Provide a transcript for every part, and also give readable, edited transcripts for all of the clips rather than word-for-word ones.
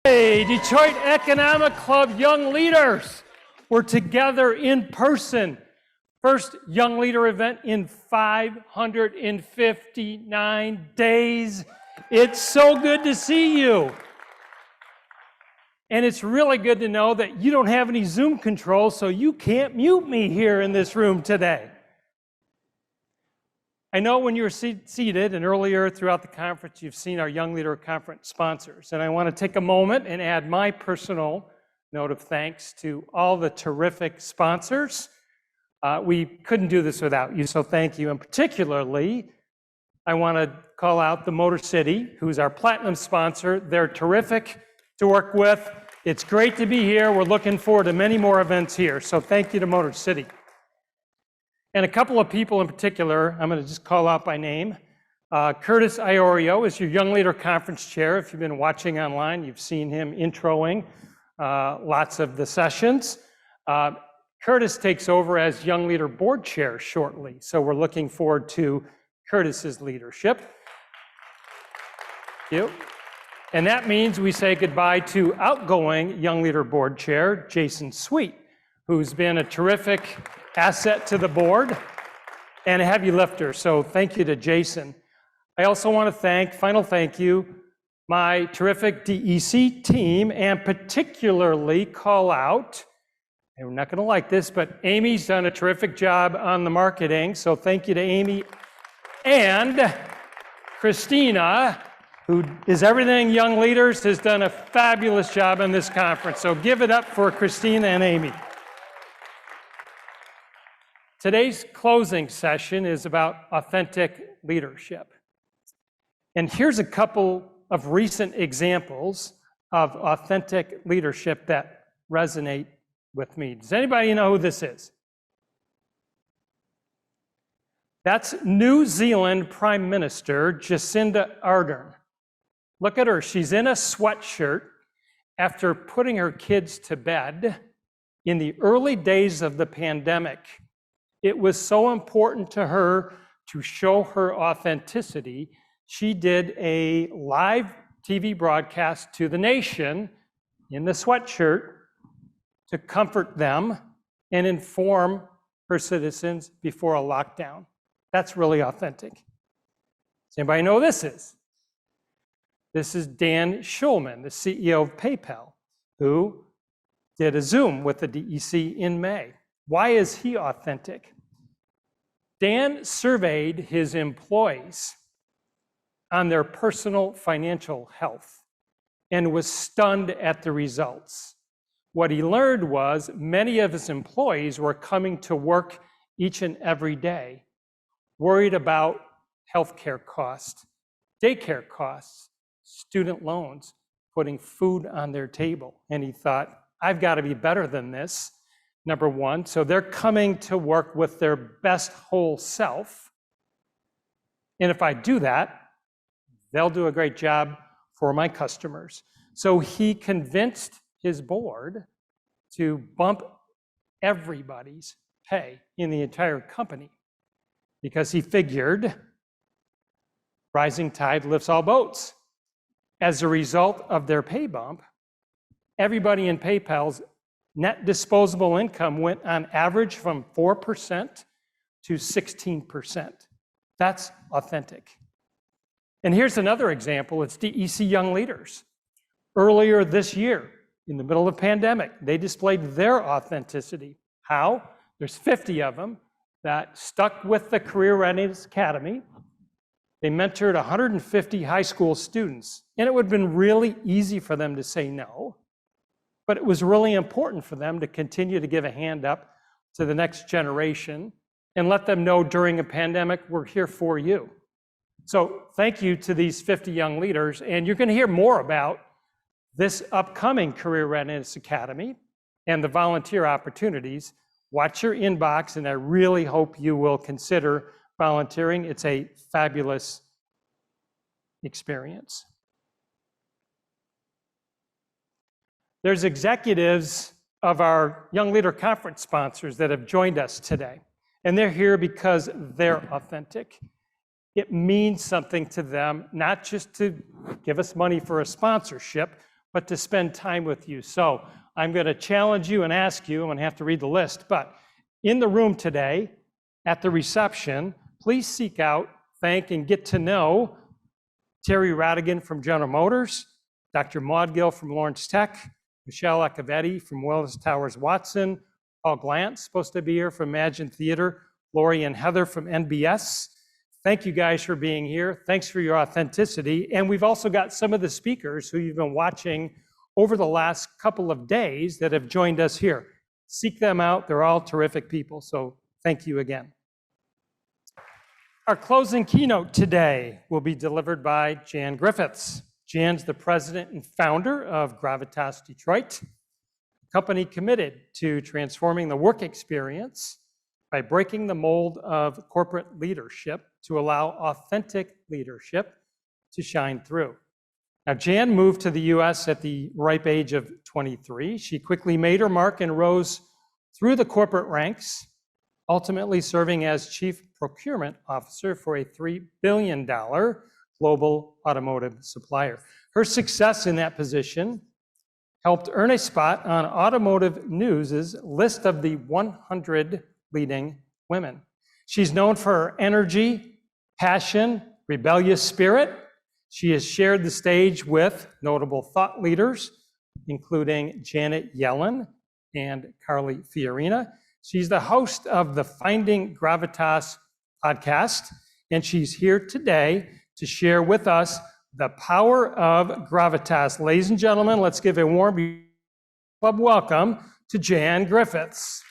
Hey, Detroit Economic Club Young Leaders. We're together in person. First Young Leader event in 559 days. It's so good to see you. And it's really good to know that you don't have any Zoom controls, so you can't mute me here in this room today. I know when you're seated and earlier throughout the conference, you've seen our Young Leader Conference sponsors. And I want to take a moment and add my personal note of thanks to all the terrific sponsors. We couldn't do this without you, so thank you. And particularly, I want to call out the MotorCity, who's our platinum sponsor. They're terrific to work with. It's great to be here. We're looking forward to many more events here. So thank you to MotorCity. And a couple of people in particular, I'm going to just call out by name. Curtis Iorio is your Young Leader Conference Chair. If you've been watching online, you've seen him introing lots of the sessions. Curtis takes over as Young Leader Board Chair shortly, so we're looking forward to Curtis's leadership. Thank you. And that means we say goodbye to outgoing Young Leader Board Chair, Jason Sweet, who's been a terrific asset to the board and a heavy lifter. So thank you to Jason. I also want to thank you, my terrific DEC team, and particularly call out, and we're not going to like this, but Amy's done a terrific job on the marketing. So thank you to Amy and Christina, who is everything Young Leaders, has done a fabulous job in this conference. So give it up for Christina and Amy. Today's closing session is about authentic leadership. And here's a couple of recent examples of authentic leadership that resonate with me. Does anybody know who this is? That's New Zealand Prime Minister Jacinda Ardern. Look at her. She's in a sweatshirt after putting her kids to bed in the early days of the pandemic. It was so important to her to show her authenticity. She did a live TV broadcast to the nation in the sweatshirt to comfort them and inform her citizens before a lockdown. That's really authentic. Does anybody know who this is? This is Dan Schulman, the CEO of PayPal, who did a Zoom with the DEC in May. Why is he authentic? Dan surveyed his employees on their personal financial health and was stunned at the results. What he learned was many of his employees were coming to work each and every day, worried about healthcare costs, daycare costs, student loans, putting food on their table. And he thought, I've got to be better than this. Number one, so they're coming to work with their best whole self. And if I do that, they'll do a great job for my customers. So he convinced his board to bump everybody's pay in the entire company because he figured rising tide lifts all boats. As a result of their pay bump, everybody in PayPal's net disposable income went on average from 4% to 16%. That's authentic. And here's another example. It's DEC Young Leaders. Earlier this year, in the middle of the pandemic, they displayed their authenticity. How? There's 50 of them that stuck with the Career Readiness Academy. They mentored 150 high school students, and it would have been really easy for them to say no. But it was really important for them to continue to give a hand up to the next generation and let them know during a pandemic, we're here for you. So thank you to these 50 young leaders. And you're going to hear more about this upcoming Career Readiness Academy and the volunteer opportunities. Watch your inbox, and I really hope you will consider volunteering. It's a fabulous experience. There's executives of our Young Leader Conference sponsors that have joined us today, and they're here because they're authentic. It means something to them, not just to give us money for a sponsorship, but to spend time with you. So I'm going to challenge you and ask you, I'm going to have to read the list, but in the room today, at the reception, please seek out, thank, and get to know Terry Radigan from General Motors, Dr. Maud Gill from Lawrence Tech, Michelle Accavetti from Willis Towers Watson, Paul Glantz, supposed to be here from Imagine Theater, Lori and Heather from NBS. Thank you guys for being here. Thanks for your authenticity. And we've also got some of the speakers who you've been watching over the last couple of days that have joined us here. Seek them out. They're all terrific people. So thank you again. Our closing keynote today will be delivered by Jan Griffiths. Jan's the president and founder of Gravitas Detroit, a company committed to transforming the work experience by breaking the mold of corporate leadership to allow authentic leadership to shine through. Now, Jan moved to the US at the ripe age of 23. She quickly made her mark and rose through the corporate ranks, ultimately serving as chief procurement officer for a $3 billion global automotive supplier. Her success in that position helped earn a spot on Automotive News' list of the 100 leading women. She's known for her energy, passion, rebellious spirit. She has shared the stage with notable thought leaders, including Janet Yellen and Carly Fiorina. She's the host of the Finding Gravitas podcast, and she's here today to share with us the power of gravitas. Ladies and gentlemen, let's give a warm club welcome to Jan Griffiths.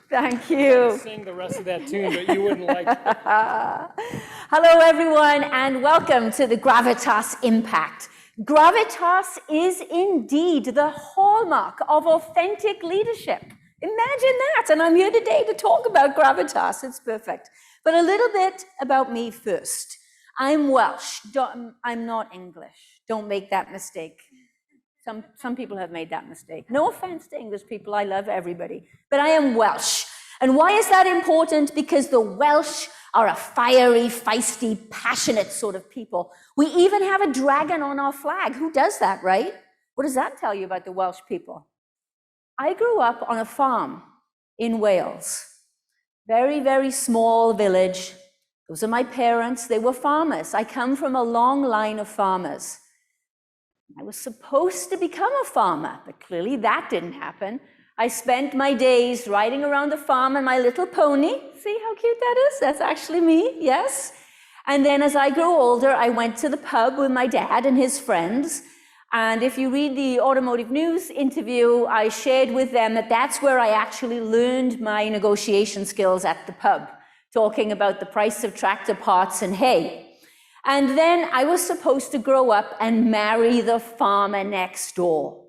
Thank you. I'd sing the rest of that tune, but you wouldn't like it. Hello, everyone, and welcome to the Gravitas Impact. Gravitas is indeed the hallmark of authentic leadership. Imagine that, and I'm here today to talk about gravitas. It's perfect. But a little bit about me first. I'm Welsh. I'm not English. Don't make that mistake. Some people have made that mistake. No offense to English people, I love everybody. But I am Welsh. And why is that important? Because the Welsh are a fiery, feisty, passionate sort of people. We even have a dragon on our flag. Who does that, right? What does that tell you about the Welsh people? I grew up on a farm in Wales. Very, very small village. Those are my parents. They were farmers. I come from a long line of farmers. I was supposed to become a farmer, but clearly that didn't happen. I spent my days riding around the farm on my little pony. See how cute that is? That's actually me, yes. And then as I grew older, I went to the pub with my dad and his friends. And if you read the Automotive News interview, I shared with them that that's where I actually learned my negotiation skills at the pub, talking about the price of tractor parts and hay. And then I was supposed to grow up and marry the farmer next door.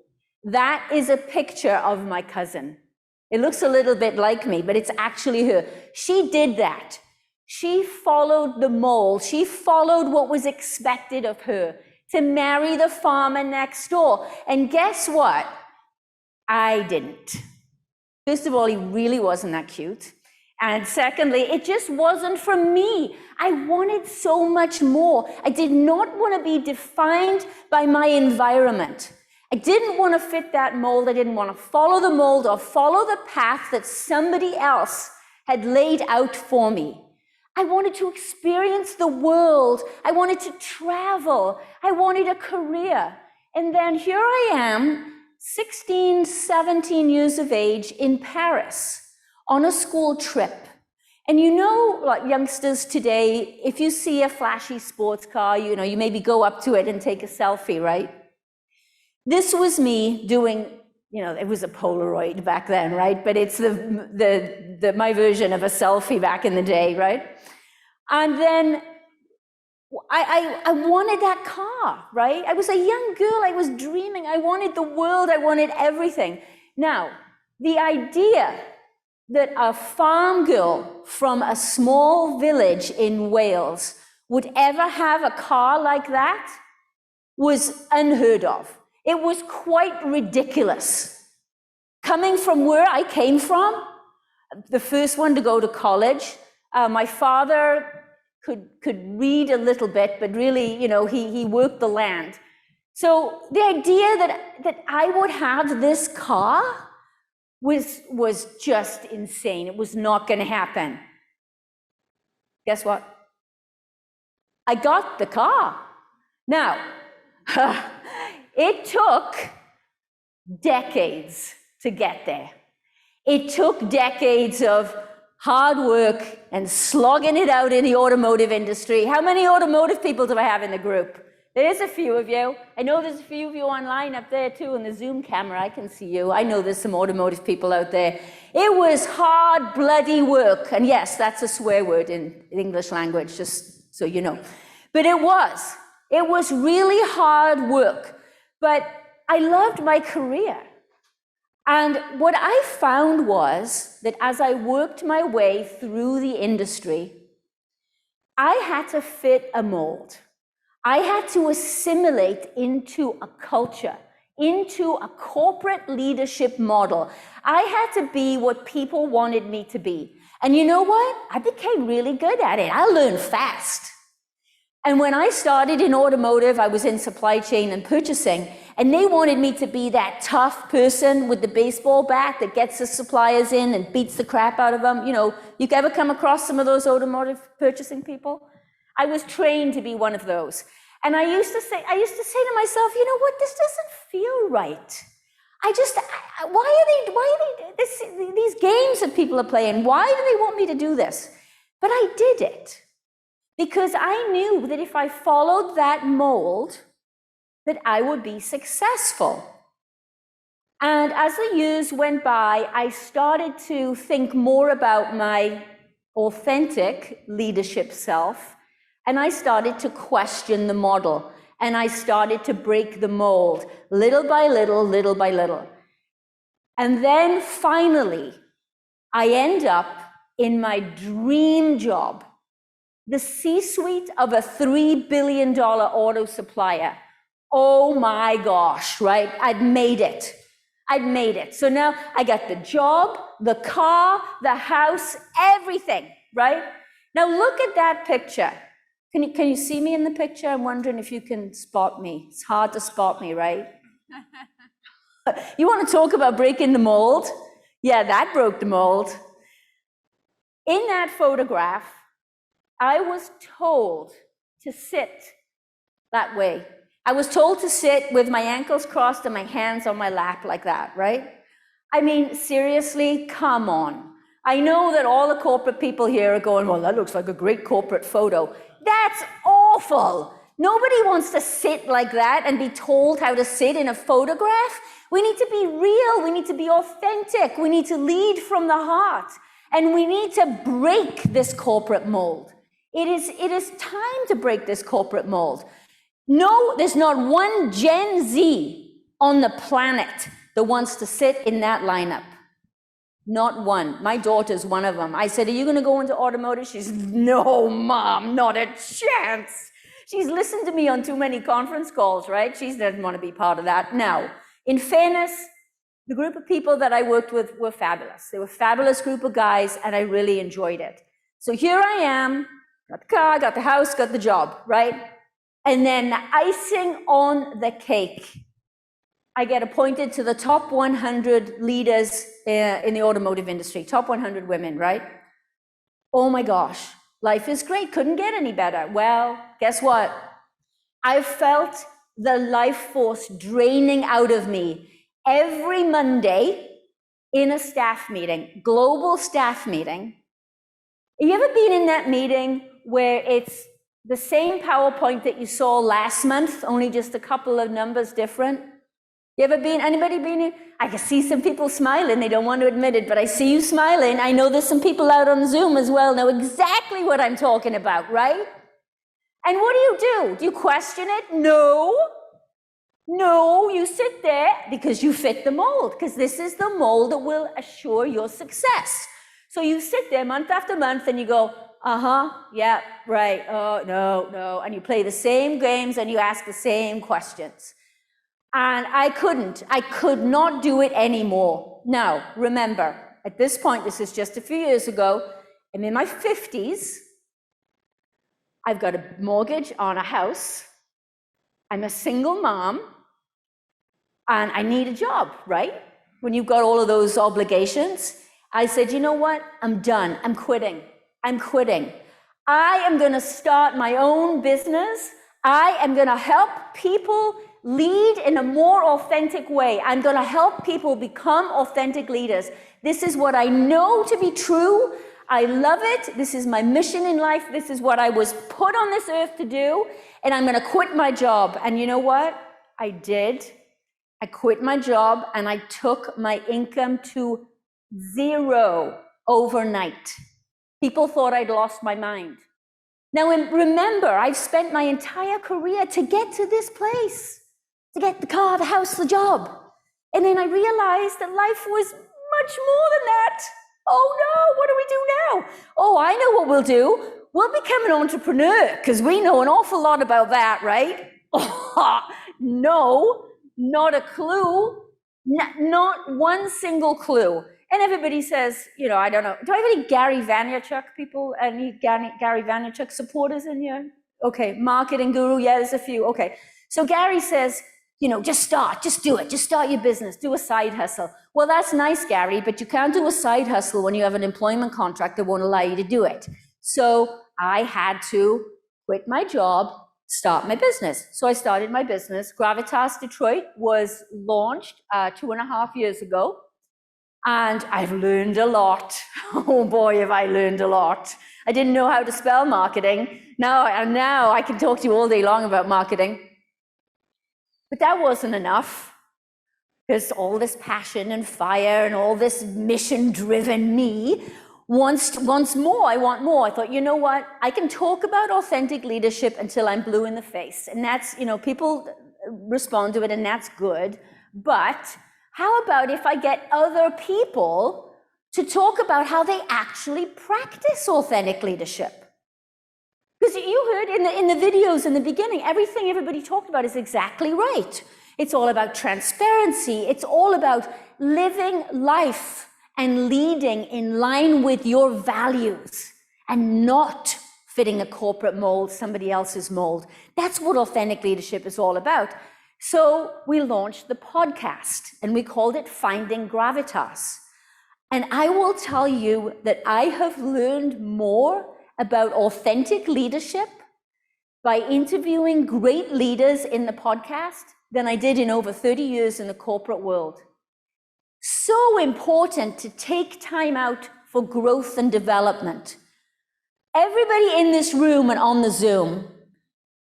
That is a picture of my cousin. It looks a little bit like me, but it's actually her. She did that. She followed the mold. She followed what was expected of her to marry the farmer next door. And guess what? I didn't. First of all, he really wasn't that cute. And secondly, it just wasn't for me. I wanted so much more. I did not want to be defined by my environment. I didn't want to fit that mold. I didn't want to follow the mold or follow the path that somebody else had laid out for me. I wanted to experience the world. I wanted to travel. I wanted a career. And then here I am, 16, 17 years of age in Paris, on a school trip. And you know, like youngsters today, if you see a flashy sports car, you maybe go up to it and take a selfie, right? This was me doing, it was a Polaroid back then, right? But it's my version of a selfie back in the day, right? And then I wanted that car, right? I was a young girl, I was dreaming, I wanted the world, I wanted everything. Now, the idea that a farm girl from a small village in Wales would ever have a car like that was unheard of. It was quite ridiculous. Coming from where I came from, the first one to go to college, my father could read a little bit, but really, you know, he worked the land. So the idea that I would have this car was just insane. It was not going to happen. Guess what? I got the car. Now, it took decades to get there. It took decades of hard work and slogging it out in the automotive industry. How many automotive people do I have in the group? There's a few of you. I know there's a few of you online up there too in the Zoom camera. I can see you. I know there's some automotive people out there. It was hard, bloody work. And yes, that's a swear word in English language, just so you know. But it was really hard work. But I loved my career. And what I found was that as I worked my way through the industry, I had to fit a mold. I had to assimilate into a culture, into a corporate leadership model. I had to be what people wanted me to be. And you know what? I became really good at it. I learned fast. And when I started in automotive, I was in supply chain and purchasing, and they wanted me to be that tough person with the baseball bat that gets the suppliers in and beats the crap out of them. You know, you ever come across some of those automotive purchasing people? I was trained to be one of those. And I used to say to myself, you know what, this doesn't feel right. These games that people are playing, why do they want me to do this? But I did it because I knew that if I followed that mold, that I would be successful. And as the years went by, I started to think more about my authentic leadership self. And I started to question the model, and I started to break the mold, little by little, little by little. And then finally, I end up in my dream job, the C-suite of a $3 billion auto supplier. Oh my gosh, right? I'd made it. So now I got the job, the car, the house, everything, right? Now look at that picture. Can you see me in the picture? I'm wondering if you can spot me. It's hard to spot me, right? You want to talk about breaking the mold? Yeah, that broke the mold. In that photograph, I was told to sit that way. I was told to sit with my ankles crossed and my hands on my lap like that, right? I mean, seriously, come on. I know that all the corporate people here are going, well, that looks like a great corporate photo. That's awful. Nobody wants to sit like that and be told how to sit in a photograph. We need to be real. We need to be authentic. We need to lead from the heart. And we need to break this corporate mold. It is time to break this corporate mold. No, there's not one Gen Z on the planet that wants to sit in that lineup. Not one. My daughter's one of them. I said, are you going to go into automotive? She's, no, Mom, not a chance. She's listened to me on too many conference calls, right? She doesn't want to be part of that. Now, in fairness, the group of people that I worked with were fabulous. They were a fabulous group of guys, and I really enjoyed it. So here I am, got the car, got the house, got the job, right? And then the icing on the cake, I get appointed to the top 100 leaders in the automotive industry, top 100 women, right? Oh my gosh, life is great, couldn't get any better. Well, guess what? I felt the life force draining out of me every Monday in a staff meeting, global staff meeting. Have you ever been in that meeting where it's the same PowerPoint that you saw last month, only just a couple of numbers different? Anybody been here? I can see some people smiling. They don't want to admit it, but I see you smiling. I know there's some people out on Zoom as well know exactly what I'm talking about, right? And what do? Do you question it? No. No, you sit there because you fit the mold, because this is the mold that will assure your success. So you sit there month after month and you go, Yeah, right. Oh, no. And you play the same games and you ask the same questions. And I could not do it anymore. Now, remember, at this point, this is just a few years ago, I'm in my 50s. I've got a mortgage on a house. I'm a single mom. And I need a job, right? When you've got all of those obligations. I said, you know what? I'm done. I'm quitting. I am going to start my own business. I am going to help people lead in a more authentic way. I'm going to help people become authentic leaders. This is what I know to be true. I love it. This is my mission in life. This is what I was put on this earth to do. And I'm going to quit my job. And you know what? I did. I quit my job and I took my income to zero overnight. People thought I'd lost my mind. Now, remember, I've spent my entire career to get to this place, to get the car, the house, the job. And then I realized that life was much more than that. Oh no, what do we do now? Oh, I know what we'll do. We'll become an entrepreneur because we know an awful lot about that, right? No, not a clue, not one single clue. And everybody says, you know, I don't know. Do I have any Gary Vaynerchuk people? Any Gary Vaynerchuk supporters in here? Okay, marketing guru, yeah, there's a few. Okay, so Gary says, you know, just do it. Just start your business, do a side hustle. Well, that's nice, Gary, but you can't do a side hustle when you have an employment contract that won't allow you to do it. So I had to quit my job, start my business. So I started my business. Gravitas Detroit was launched 2.5 years ago. And I've learned a lot. Oh boy, have I learned a lot. I didn't know how to spell marketing. Now I can talk to you all day long about marketing. But that wasn't enough. There's all this passion and fire and all this mission-driven me. Once more, I want more. I thought, you know what? I can talk about authentic leadership until I'm blue in the face. And that's, you know, people respond to it and that's good. But how about if I get other people to talk about how they actually practice authentic leadership? Because you heard in the videos in the beginning, everything everybody talked about is exactly right. It's all about transparency. It's all about living life and leading in line with your values and not fitting a corporate mold, somebody else's mold. That's what authentic leadership is all about. So we launched the podcast and we called it Finding Gravitas. And I will tell you that I have learned more about authentic leadership by interviewing great leaders in the podcast than I did in over 30 years in the corporate world. So important to take time out for growth and development. Everybody in this room and on the Zoom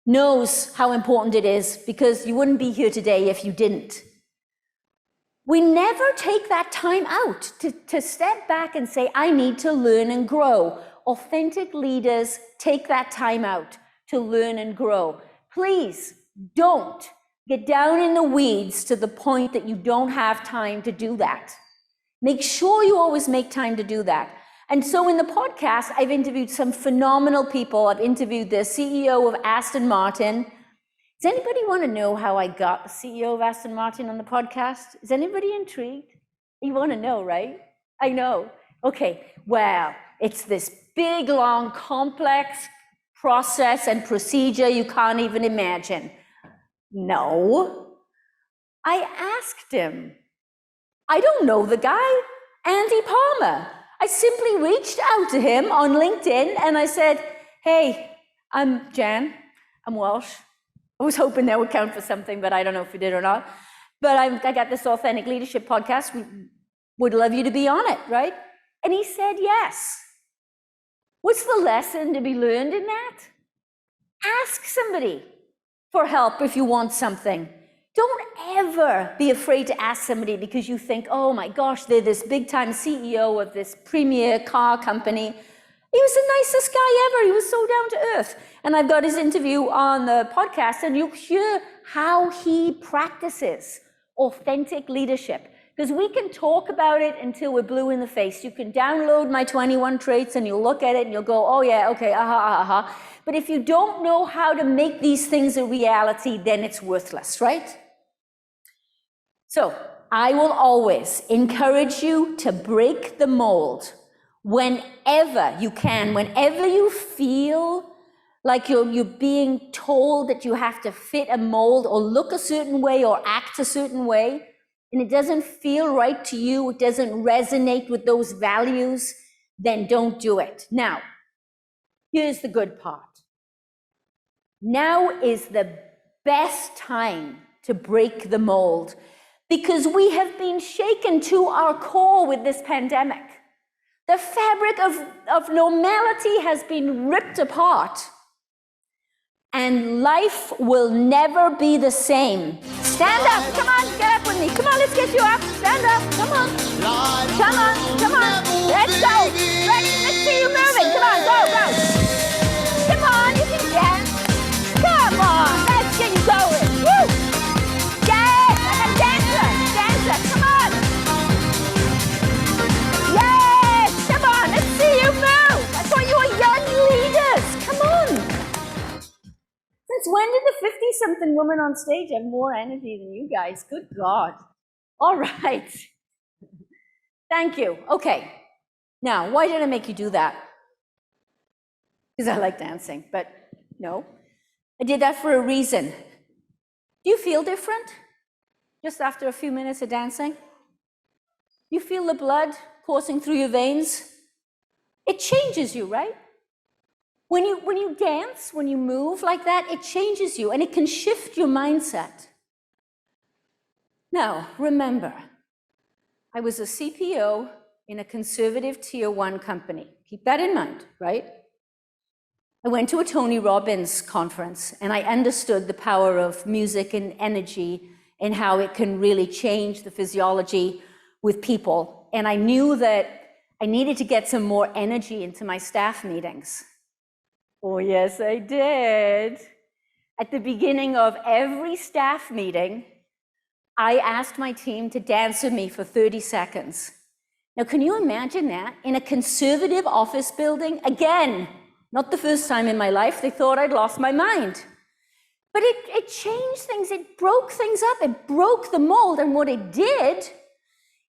knows how important it is because you wouldn't be here today if you didn't. We never take that time out to step back and say, I need to learn and grow. Authentic leaders take that time out to learn and grow. Please don't get down in the weeds to the point that you don't have time to do that. Make sure you always make time to do that. And so in the podcast, I've interviewed some phenomenal people. I've interviewed the CEO of Aston Martin. Does anybody want to know how I got the CEO of Aston Martin on the podcast? Is anybody intrigued? You want to know, right? I know. Okay, well, it's this big, long, complex process and procedure you can't even imagine. No. I asked him. I don't know the guy, Andy Palmer. I simply reached out to him on LinkedIn and I said, hey, I'm Jan, I'm Welsh. I was hoping that would count for something, but I don't know if it did or not. But I got this authentic leadership podcast. We would love you to be on it, right? And he said yes. What's the lesson to be learned in that? Ask somebody for help if you want something. Don't ever be afraid to ask somebody because you think, oh my gosh, they're this big time CEO of this premier car company. He was the nicest guy ever. He was so down to earth. And I've got his interview on the podcast and you'll hear how he practices authentic leadership. Because we can talk about it until we're blue in the face. You can download my 21 traits and you'll look at it and you'll go, oh yeah, okay, aha. But if you don't know how to make these things a reality, then it's worthless, right? So I will always encourage you to break the mold whenever you can, whenever you feel like you're being told that you have to fit a mold or look a certain way or act a certain way, and it doesn't feel right to you, it doesn't resonate with those values, then don't do it. Now, here's the good part. Now is the best time to break the mold because we have been shaken to our core with this pandemic. The fabric of normality has been ripped apart. And life will never be the same. Stand up, come on, get up with me. Come on, let's get you up. Stand up, come on. Come on, let's go. Let's see you moving. Come on, go. Come on, you can dance. Come on, let's get you going. Woo! Yes, like a dancer, come on. Yes, come on, let's see you move. I thought you were young leaders, come on. Since when did the 50-something woman on stage have more energy than you guys? Good God. All right. Thank you. Okay. Now, why did I make you do that? Because I like dancing, but no. I did that for a reason. Do you feel different just after a few minutes of dancing? You feel the blood coursing through your veins? It changes you, right? When you dance, when you move like that, it changes you and it can shift your mindset. Now, remember, I was a CPO in a conservative tier 1 company. Keep that in mind, right? I went to a Tony Robbins conference and I understood the power of music and energy and how it can really change the physiology with people. And I knew that I needed to get some more energy into my staff meetings. Oh, yes, I did. At the beginning of every staff meeting, I asked my team to dance with me for 30 seconds. Now, can you imagine that? In a conservative office building, again, not the first time in my life, they thought I'd lost my mind. But it changed things, it broke things up, it broke the mold, and what it did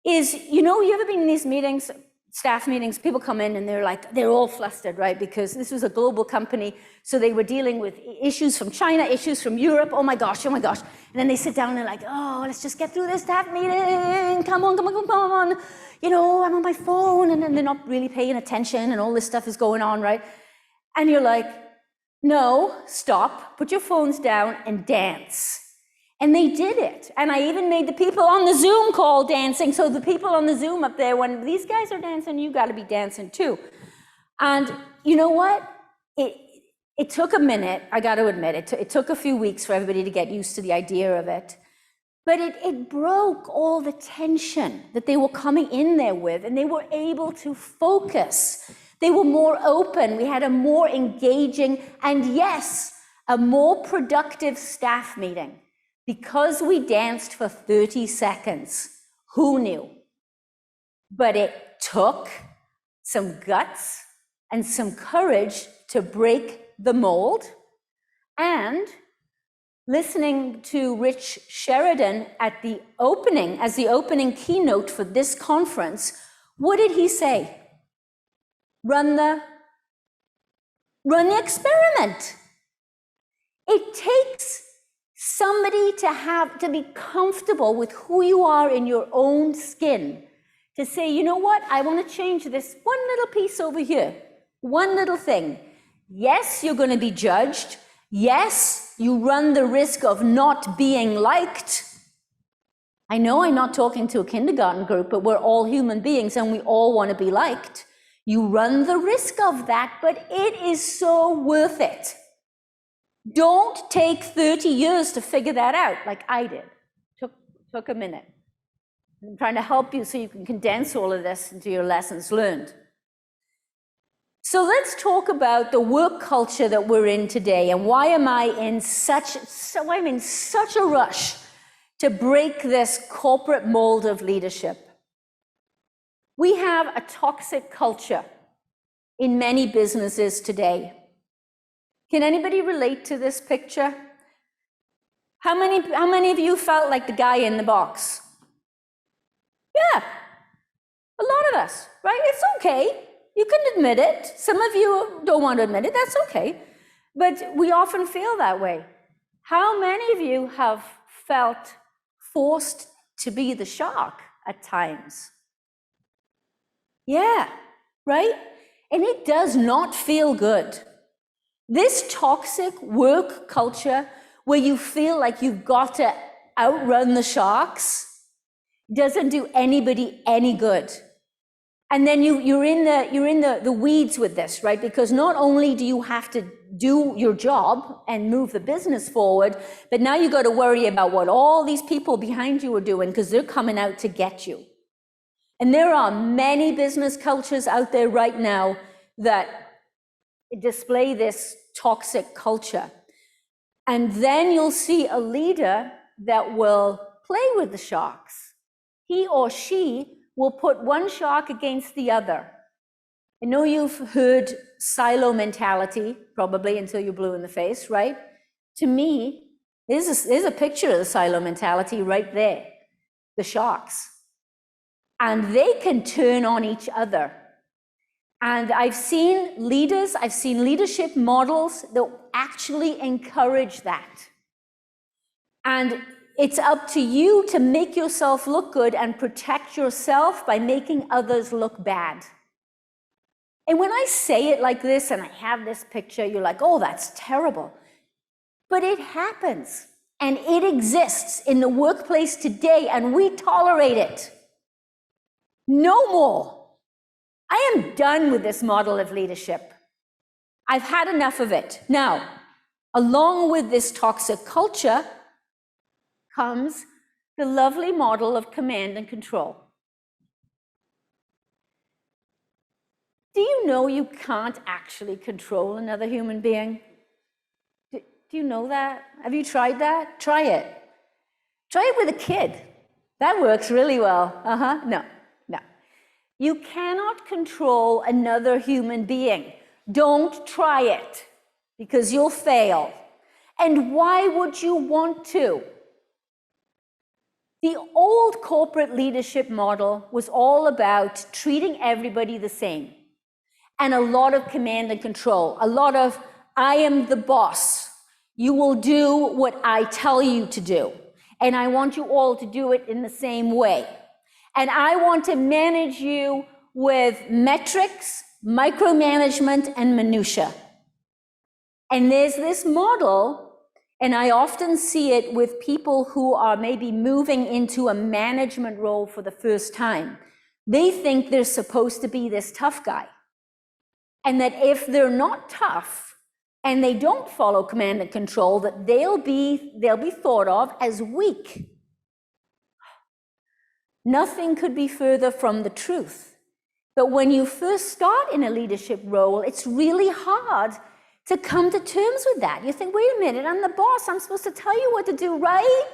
is, you ever been in these meetings, staff meetings, people come in and they're all flustered, right? Because this was a global company, so they were dealing with issues from China, issues from Europe, oh my gosh. And then they sit down and they're like, oh, let's just get through this staff meeting, come on. I'm on my phone, and then they're not really paying attention and all this stuff is going on, right? And you're like, no, stop, put your phones down and dance. And they did it. And I even made the people on the Zoom call dancing. So the people on the Zoom up there, when these guys are dancing, you got to be dancing too. And you know what? It took a minute, I got to admit. It took a few weeks for everybody to get used to the idea of it. But it broke all the tension that they were coming in there with, and they were able to focus. They were more open. We had a more engaging and, yes, a more productive staff meeting. Because we danced for 30 seconds, who knew? But it took some guts and some courage to break the mold. And listening to Rich Sheridan at the opening, as the opening keynote for this conference, what did he say? Run the experiment. It takes somebody to be comfortable with who you are in your own skin, to say, you know what, I want to change this one little piece over here, one little thing. Yes, you're going to be judged. Yes, you run the risk of not being liked. I know I'm not talking to a kindergarten group, but we're all human beings and we all want to be liked. You run the risk of that, but it is so worth it. Don't take 30 years to figure that out like I did. Took a minute. I'm trying to help you so you can condense all of this into your lessons learned. So let's talk about the work culture that we're in today, and why am I in such a rush to break this corporate mold of leadership. We have a toxic culture in many businesses today. Can anybody relate to this picture? How many of you felt like the guy in the box? Yeah, a lot of us, right? It's okay. You can admit it. Some of you don't want to admit it. That's okay. But we often feel that way. How many of you have felt forced to be the shark at times? Yeah, right? And it does not feel good. This toxic work culture where you feel like you've got to outrun the sharks doesn't do anybody any good. And then you're in the weeds with this, right? Because not only do you have to do your job and move the business forward, but now you got to worry about what all these people behind you are doing because they're coming out to get you. And there are many business cultures out there right now that display this toxic culture. And then you'll see a leader that will play with the sharks. He or she will put one shark against the other. I know you've heard silo mentality, probably until you're blue in the face, right? To me, there's a picture of the silo mentality right there, the sharks. And they can turn on each other. And I've seen leadership models that actually encourage that. And it's up to you to make yourself look good and protect yourself by making others look bad. And when I say it like this and I have this picture, you're like, oh, that's terrible. But it happens and it exists in the workplace today and we tolerate it. No more. I am done with this model of leadership. I've had enough of it. Now, along with this toxic culture comes the lovely model of command and control. Do you know you can't actually control another human being? Do you know that? Have you tried that? Try it. Try it with a kid. That works really well. No. You cannot control another human being. Don't try it, because you'll fail. And why would you want to? The old corporate leadership model was all about treating everybody the same. And a lot of command and control, a lot of, I am the boss. You will do what I tell you to do. And I want you all to do it in the same way. And I want to manage you with metrics, micromanagement, and minutia. And there's this model, and I often see it with people who are maybe moving into a management role for the first time. They think they're supposed to be this tough guy. And that if they're not tough and they don't follow command and control, that they'll be thought of as weak. Nothing could be further from the truth. But when you first start in a leadership role, it's really hard to come to terms with that. You think, wait a minute, I'm the boss. I'm supposed to tell you what to do, right?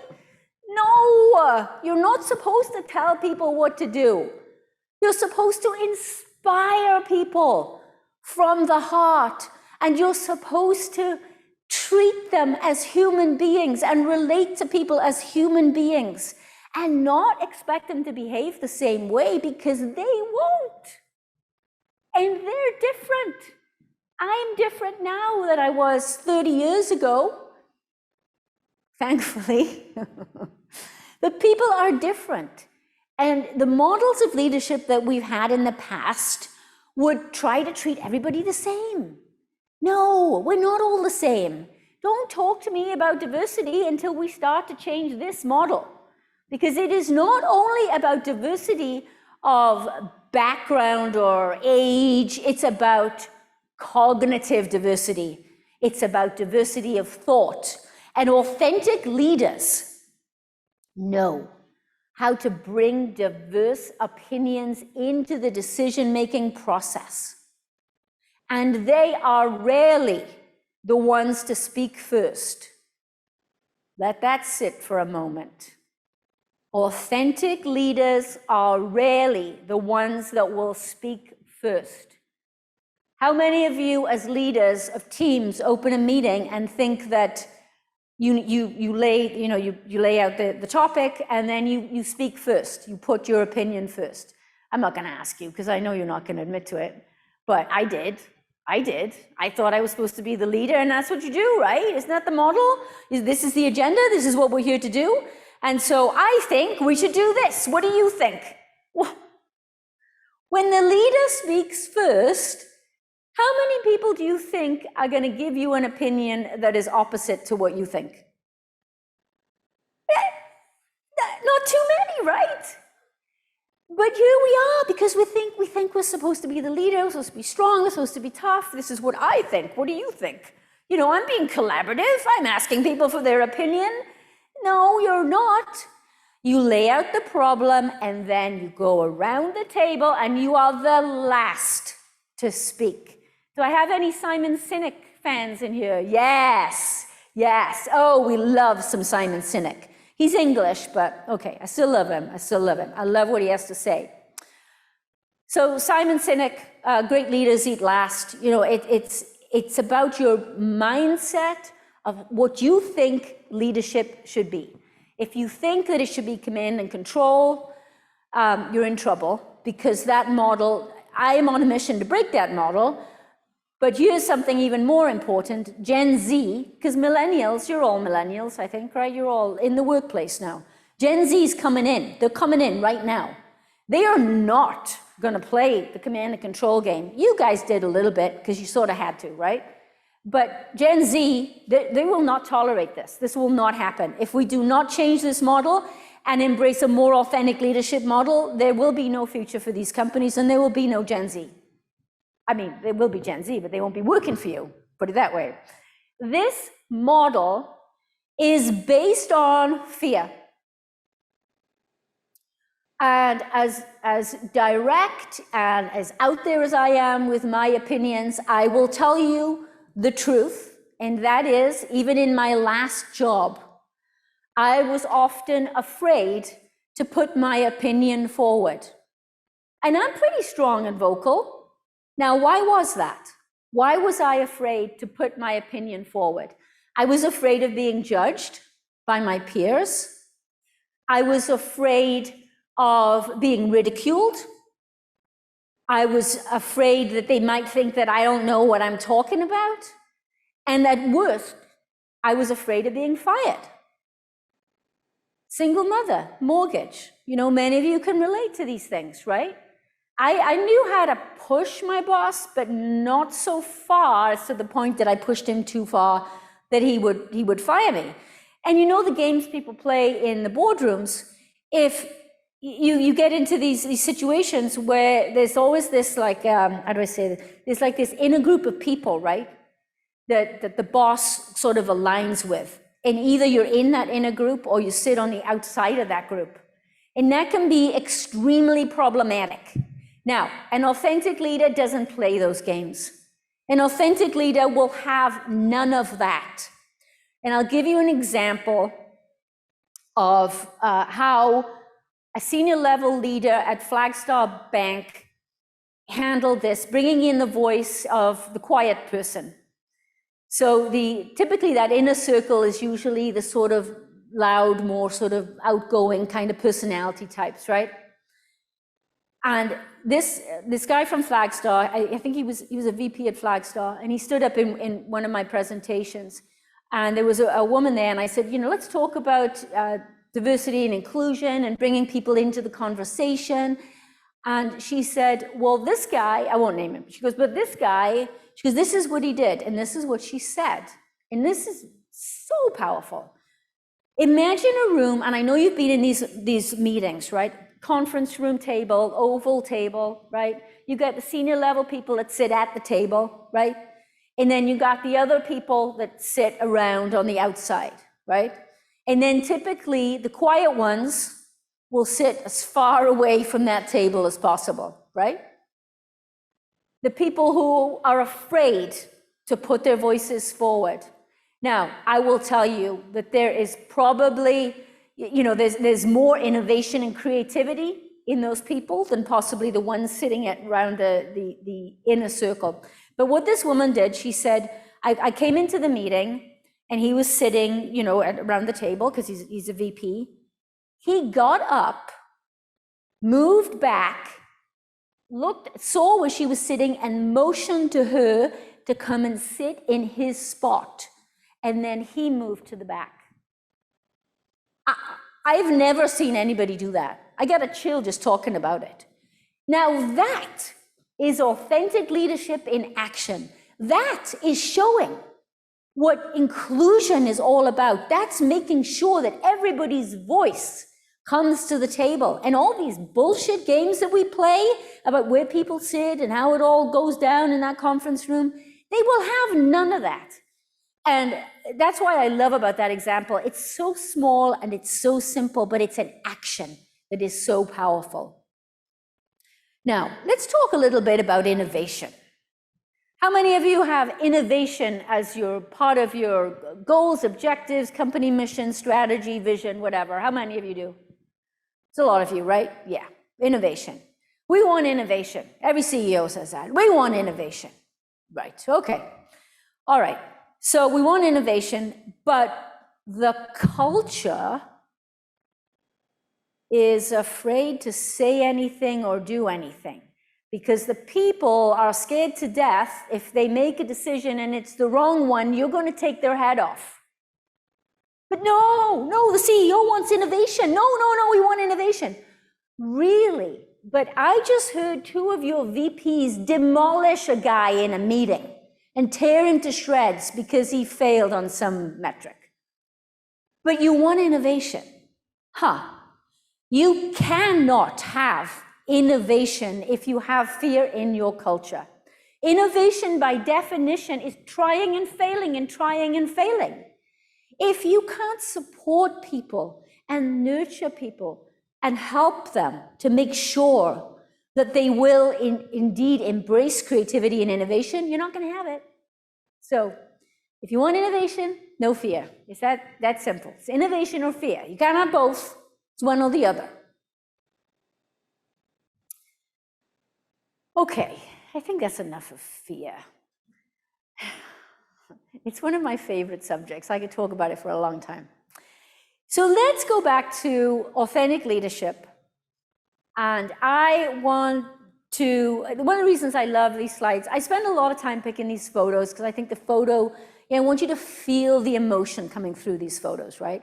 No, you're not supposed to tell people what to do. You're supposed to inspire people from the heart, and you're supposed to treat them as human beings and relate to people as human beings. And not expect them to behave the same way, because they won't. And they're different. I'm different now than I was 30 years ago, thankfully. But people are different. And the models of leadership that we've had in the past would try to treat everybody the same. No, we're not all the same. Don't talk to me about diversity until we start to change this model. Because it is not only about diversity of background or age, it's about cognitive diversity. It's about diversity of thought. And authentic leaders know how to bring diverse opinions into the decision-making process. And they are rarely the ones to speak first. Let that sit for a moment. Authentic leaders are rarely the ones that will speak first. How many of you as leaders of teams open a meeting and think that you lay out the topic and then you speak first, you put your opinion first? I'm not going to ask you because I know you're not going to admit to it, but I did. I thought I was supposed to be the leader, and that's what you do, right? Isn't that the model? This is the agenda, this is what we're here to do. And so I think we should do this. What do you think? When the leader speaks first, how many people do you think are going to give you an opinion that is opposite to what you think? Not too many, right? But here we are, because we think we're supposed to be the leader, we're supposed to be strong, we're supposed to be tough. This is what I think. What do you think? You know, I'm being collaborative. I'm asking people for their opinion. No, you're not. You lay out the problem and then you go around the table and you are the last to speak. Do I have any Simon Sinek fans in here? Yes, yes. Oh, we love some Simon Sinek. He's English, but okay, I still love him. I love what he has to say. So Simon Sinek, great leaders eat last. You know, it's about your mindset of what you think leadership should be. If you think that it should be command and control, you're in trouble, because that model, I am on a mission to break that model. But here's something even more important, Gen Z, because millennials, you're all millennials, I think, right? You're all in the workplace now. Gen Z's coming in. They're coming in right now. They are not going to play the command and control game. You guys did a little bit because you sort of had to, right? But Gen Z, they will not tolerate this. This will not happen. If we do not change this model and embrace a more authentic leadership model, there will be no future for these companies and there will be no Gen Z. I mean, there will be Gen Z, but they won't be working for you, put it that way. This model is based on fear. And as direct and as out there as I am with my opinions, I will tell you the truth, and that is, even in my last job, I was often afraid to put my opinion forward. And I'm pretty strong and vocal. Now, why was that? Why was I afraid to put my opinion forward? I was afraid of being judged by my peers. I was afraid of being ridiculed. I was afraid that they might think that I don't know what I'm talking about. And at worst, I was afraid of being fired. Single mother, mortgage. You know, many of you can relate to these things, right? I knew how to push my boss, but not so far as to the point that I pushed him too far that he would fire me. And you know the games people play in the boardrooms, if you get into these situations where there's always this, like, how do I say it? There's like this inner group of people, right? That the boss sort of aligns with. And either you're in that inner group or you sit on the outside of that group. And that can be extremely problematic. Now, an authentic leader doesn't play those games. An authentic leader will have none of that. And I'll give you an example of how a senior level leader at Flagstar Bank handled this, bringing in the voice of the quiet person. So typically that inner circle is usually the sort of loud, more sort of outgoing kind of personality types, right? And this guy from Flagstar, I think he was a VP at Flagstar, and he stood up in one of my presentations, and there was a woman there, and I said, you know, let's talk about diversity and inclusion and bringing people into the conversation. And she said, well, this guy, I won't name him. She goes, but this guy, she goes, this is what he did, and this is what she said. And this is so powerful. Imagine a room, and I know you've been in these meetings, right? Conference room table, oval table, right? You got the senior level people that sit at the table, right? And then you got the other people that sit around on the outside, right? And then typically the quiet ones will sit as far away from that table as possible, right? The people who are afraid to put their voices forward. Now, I will tell you that there is probably there's more innovation and creativity in those people than possibly the ones sitting around the inner circle. But what this woman did, she said, I came into the meeting and he was sitting, around the table because he's a VP. He got up, moved back, saw where she was sitting and motioned to her to come and sit in his spot. And then he moved to the back. I've never seen anybody do that. I got a chill just talking about it. Now that is authentic leadership in action. That is showing what inclusion is all about. That's making sure that everybody's voice comes to the table. And all these bullshit games that we play about where people sit and how it all goes down in that conference room, they will have none of that. And that's why I love about that example. It's so small and it's so simple, but it's an action that is so powerful. Now, let's talk a little bit about innovation. How many of you have innovation as your part of your goals, objectives, company mission, strategy, vision, whatever? How many of you do? It's a lot of you, right? Yeah, innovation. We want innovation. Every CEO says that. We want innovation. Right, okay. All right, so we want innovation, but the culture is afraid to say anything or do anything because the people are scared to death. If they make a decision and it's the wrong one, you're going to take their head off. But no, the CEO wants innovation. No, we want innovation. Really? But I just heard two of your VPs demolish a guy in a meeting and tear him to shreds because he failed on some metric. But you want innovation. You cannot have innovation if you have fear in your culture. Innovation, by definition, is trying and failing and trying and failing. If you can't support people and nurture people and help them to make sure that they will indeed embrace creativity and innovation, you're not going to have it. So if you want innovation, no fear. It's that simple. It's innovation or fear. You can't have both. It's one or the other. Okay, I think that's enough of fear. It's one of my favorite subjects. I could talk about it for a long time. So let's go back to authentic leadership. And one of the reasons I love these slides, I spend a lot of time picking these photos because I think the photo, I want you to feel the emotion coming through these photos, right?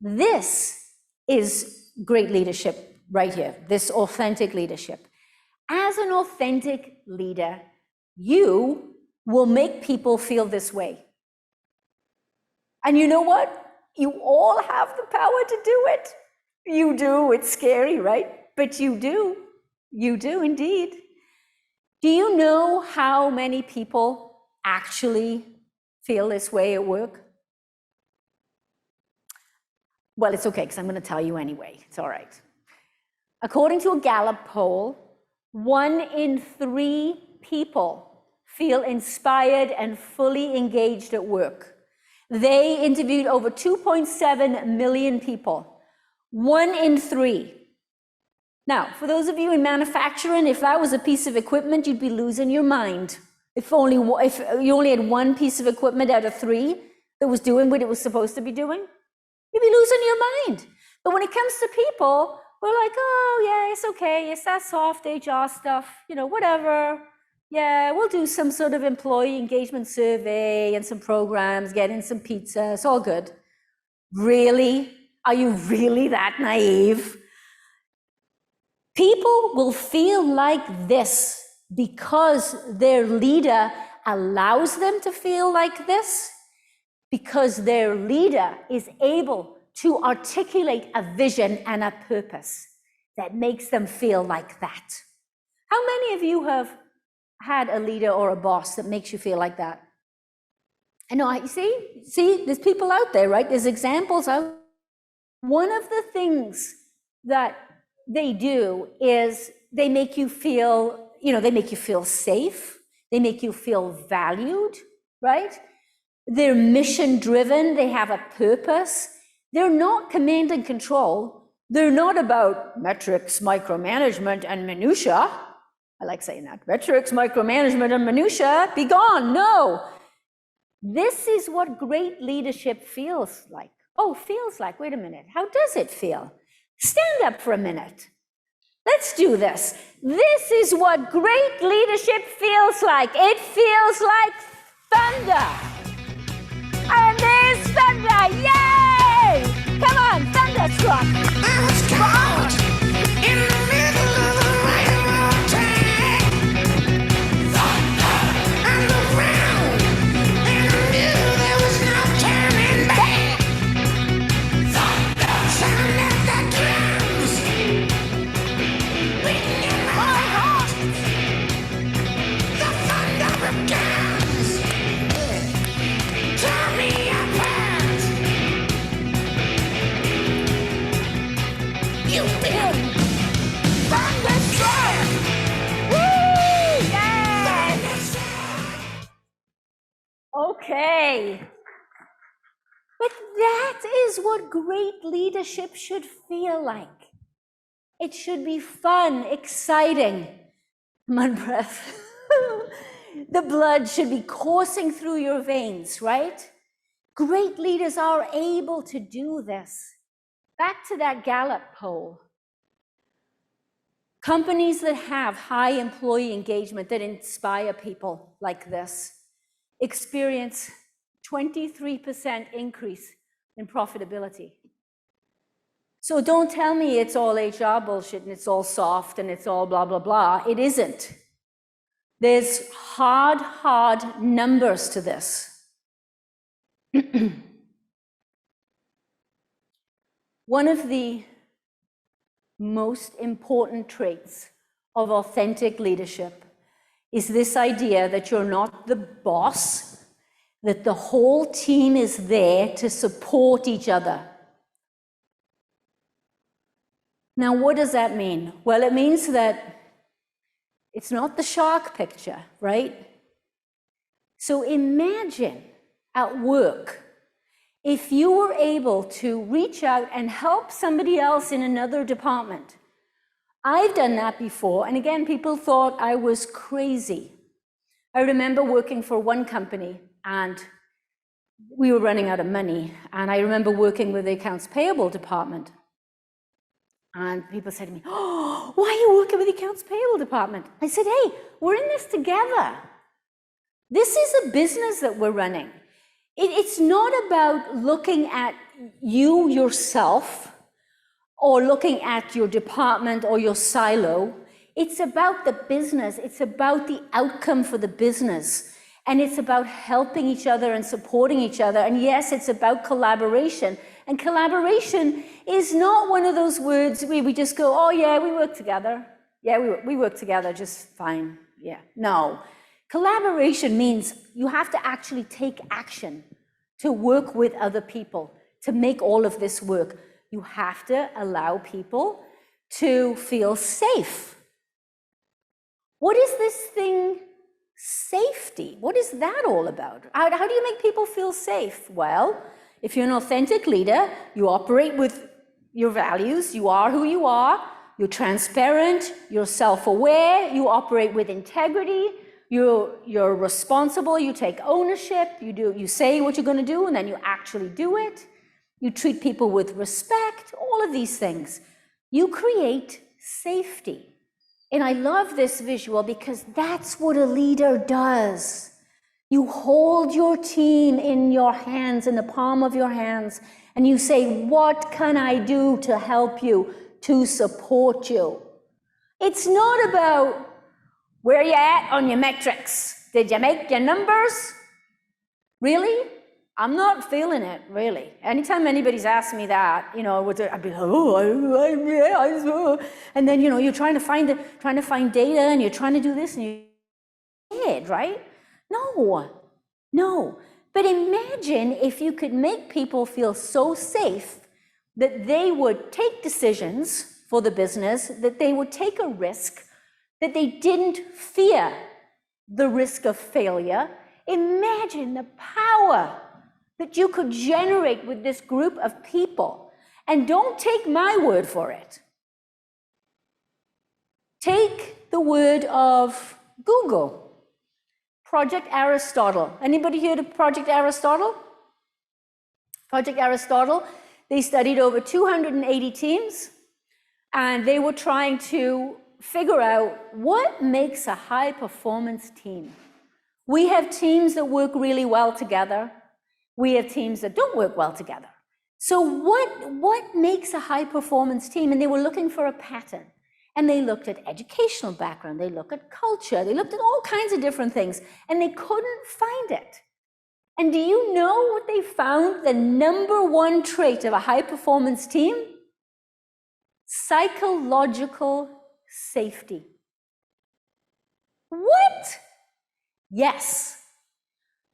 This is great leadership right here, this authentic leadership. As an authentic leader, you will make people feel this way. And you know what? You all have the power to do it. You do. It's scary, right? But you do. You do indeed. Do you know how many people actually feel this way at work? Well, it's okay, because I'm going to tell you anyway. It's all right. According to a Gallup poll, 1 in 3 people feel inspired and fully engaged at work. They interviewed over 2.7 million people. 1 in 3. Now, for those of you in manufacturing, if that was a piece of equipment, you'd be losing your mind. If you only had 1 piece of equipment out of 3 that was doing what it was supposed to be doing, you'd be losing your mind. But when it comes to people, we're like, oh, yeah, it's okay. It's that soft HR stuff, whatever. Yeah, we'll do some sort of employee engagement survey and some programs, get in some pizza. It's all good. Really? Are you really that naive? People will feel like this because their leader allows them to feel like this, because their leader is able to articulate a vision and a purpose that makes them feel like that. How many of you have had a leader or a boss that makes you feel like that? I know, you see, there's people out there, right? There's examples out. One of the things that they do is they make you feel, they make you feel safe. They make you feel valued, right? They're mission driven. They have a purpose. They're not command and control. They're not about metrics, micromanagement, and minutia. I like saying that. Metrics, micromanagement, and minutia, be gone. No. This is what great leadership feels like. Oh, feels like, wait a minute. How does it feel? Stand up for a minute. Let's do this. This is what great leadership feels like. It feels like thunder. And there's thunder. Yay! Come on, thunderstruck. I was caught in the middle of the railroad track. Thunder underground. In the middle there was no turning back. Thunder sound of the drums. Beating in my heart. The thunder of guns. Tear me apart. You've been thunderstruck. Woo! Yes! Okay. But that is what great leadership should feel like. It should be fun, exciting. One breath. The blood should be coursing through your veins, right? Great leaders are able to do this. Back to that Gallup poll. Companies that have high employee engagement, that inspire people like this, experience 23% increase in profitability. So don't tell me it's all HR bullshit and it's all soft and it's all blah, blah, blah. It isn't. There's hard numbers to this. One of the most important traits of authentic leadership is this idea that you're not the boss, that the whole team is there to support each other. Now, what does that mean? Well, it means that it's not the shark picture, right? So imagine at work, if you were able to reach out and help somebody else in another department. I've done that before, and again, people thought I was crazy. I remember working for one company, and we were running out of money, and I remember working with the accounts payable department. And people said to me, "Oh, why are you working with the accounts payable department?" I said, "Hey, we're in this together. This is a business that we're running. It's not about looking at you yourself or looking at your department or your silo. It's about the business. It's about the outcome for the business. And it's about helping each other and supporting each other. And yes, it's about collaboration. And collaboration is not one of those words where we just go, oh yeah, we work together. Yeah, we work together just fine. Yeah, no. Collaboration means you have to actually take action to work with other people, to make all of this work. You have to allow people to feel safe. What is this thing, safety? What is that all about? How do you make people feel safe? Well, if you're an authentic leader, you operate with your values, you are who you are, you're transparent, you're self-aware, you operate with integrity, you're responsible, you take ownership, you say what you're going to do and then you actually do it. You treat people with respect, all of these things. You create safety. And I love this visual because that's what a leader does. You hold your team in your hands, in the palm of your hands, and you say, what can I do to help you, to support you? It's not about where you at on your metrics. Did you make your numbers? Really? I'm not feeling it, really. Anytime anybody's asked me that, I'd be like, oh, and then, you're trying to find data, and you're trying to do this, and you're dead, right? No. But imagine if you could make people feel so safe that they would take decisions for the business, that they would take a risk, that they didn't fear the risk of failure. Imagine the power that you could generate with this group of people. And don't take my word for it. Take the word of Google. Project Aristotle. Anybody heard of Project Aristotle? Project Aristotle, they studied over 280 teams, and they were trying to figure out what makes a high-performance team. We have teams that work really well together. We have teams that don't work well together. So what makes a high-performance team? And they were looking for a pattern. And they looked at educational background, they looked at culture, they looked at all kinds of different things, and they couldn't find it. And do you know what they found? The number one trait of a high-performance team? Psychological safety. What? Yes.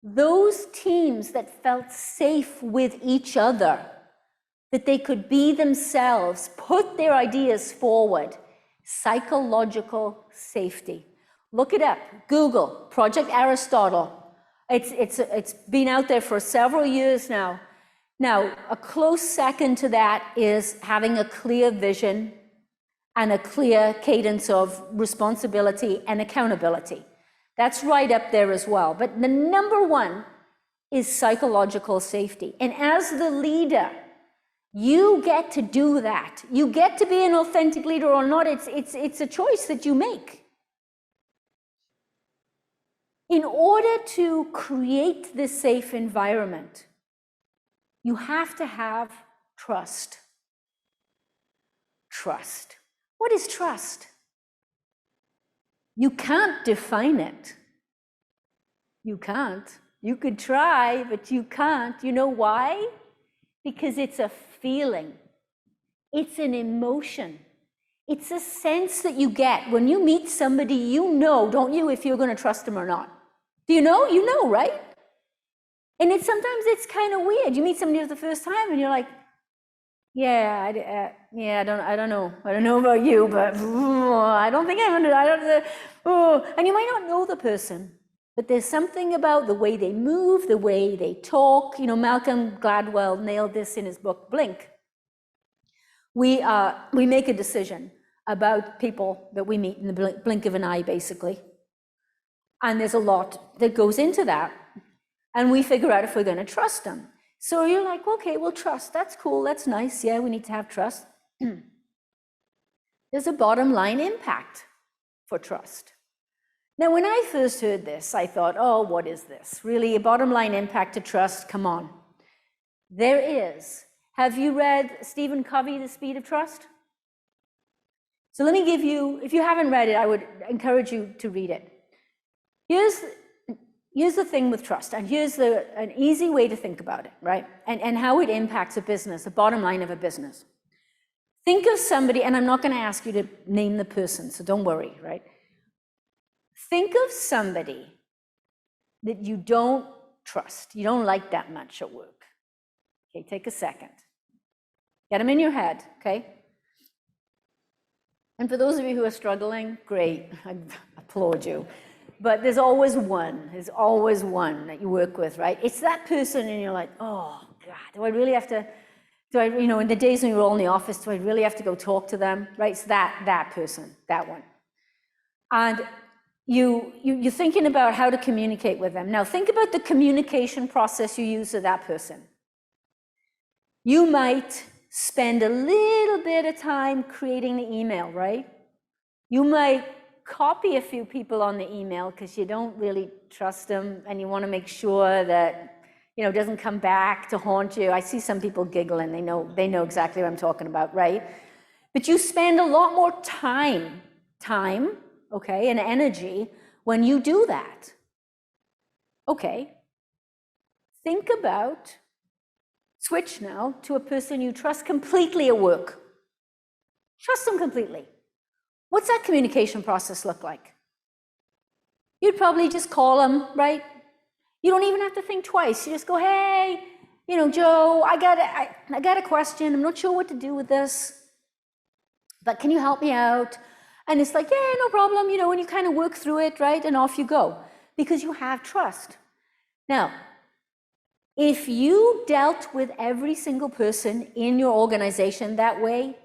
Those teams that felt safe with each other, that they could be themselves, put their ideas forward. Psychological safety. Look it up. Google Project Aristotle. It's been out there for several years now. Now, a close second to that is having a clear vision and a clear cadence of responsibility and accountability. That's right up there as well. But the number one is psychological safety. And as the leader, you get to do that. You get to be an authentic leader or not. It's a choice that you make. In order to create this safe environment, you have to have trust. Trust. What is trust? You can't define it. You can't. You could try, but you can't. You know why? Because it's a feeling. It's an emotion. It's a sense that you get when you meet somebody, you know, don't you, if you're going to trust them or not. Do you know? You know, right? And sometimes it's kind of weird. You meet somebody for the first time and you're like, I don't know. I don't know about you, but I don't think I'm gonna, and you might not know the person, but there's something about the way they move, the way they talk. You know, Malcolm Gladwell nailed this in his book, Blink. We make a decision about people that we meet in the blink of an eye, basically. And there's a lot that goes into that. And we figure out if we're going to trust them. So you're like, okay, well, trust. That's cool. That's nice. Yeah, we need to have trust. There's a bottom line impact for trust. Now, when I first heard this, I thought, oh, what is this? Really, a bottom line impact to trust? Come on. There is. Have you read Stephen Covey, The Speed of Trust? So let me give you, if you haven't read it, I would encourage you to read it. Here's the thing with trust, and here's an easy way to think about it, right? And how it impacts a business, the bottom line of a business. Think of somebody, and I'm not going to ask you to name the person, so don't worry, right? Think of somebody that you don't trust, you don't like that much at work. Okay, take a second. Get them in your head, okay? And for those of you who are struggling, great, I applaud you. But there's always one that you work with, right? It's that person and you're like, oh God, do I really have to, in the days when you're all in the office, do I really have to go talk to them, right? It's that person, that one. And you're thinking about how to communicate with them. Now think about the communication process you use with that person. You might spend a little bit of time creating the email, right? You might copy a few people on the email because you don't really trust them and you want to make sure that it doesn't come back to haunt you. I see some people giggle and they know exactly what I'm talking about, right? But you spend a lot more time, okay, and energy when you do that. Okay, think about, switch now to a person you trust completely at work. Trust them completely. What's that communication process look like? You'd probably just call them, right? You don't even have to think twice. You just go, hey, Joe, I got a question. I'm not sure what to do with this, but can you help me out? And it's like, yeah, no problem, and you kind of work through it, right? And off you go, because you have trust. Now, If you dealt with every single person in your organization that way,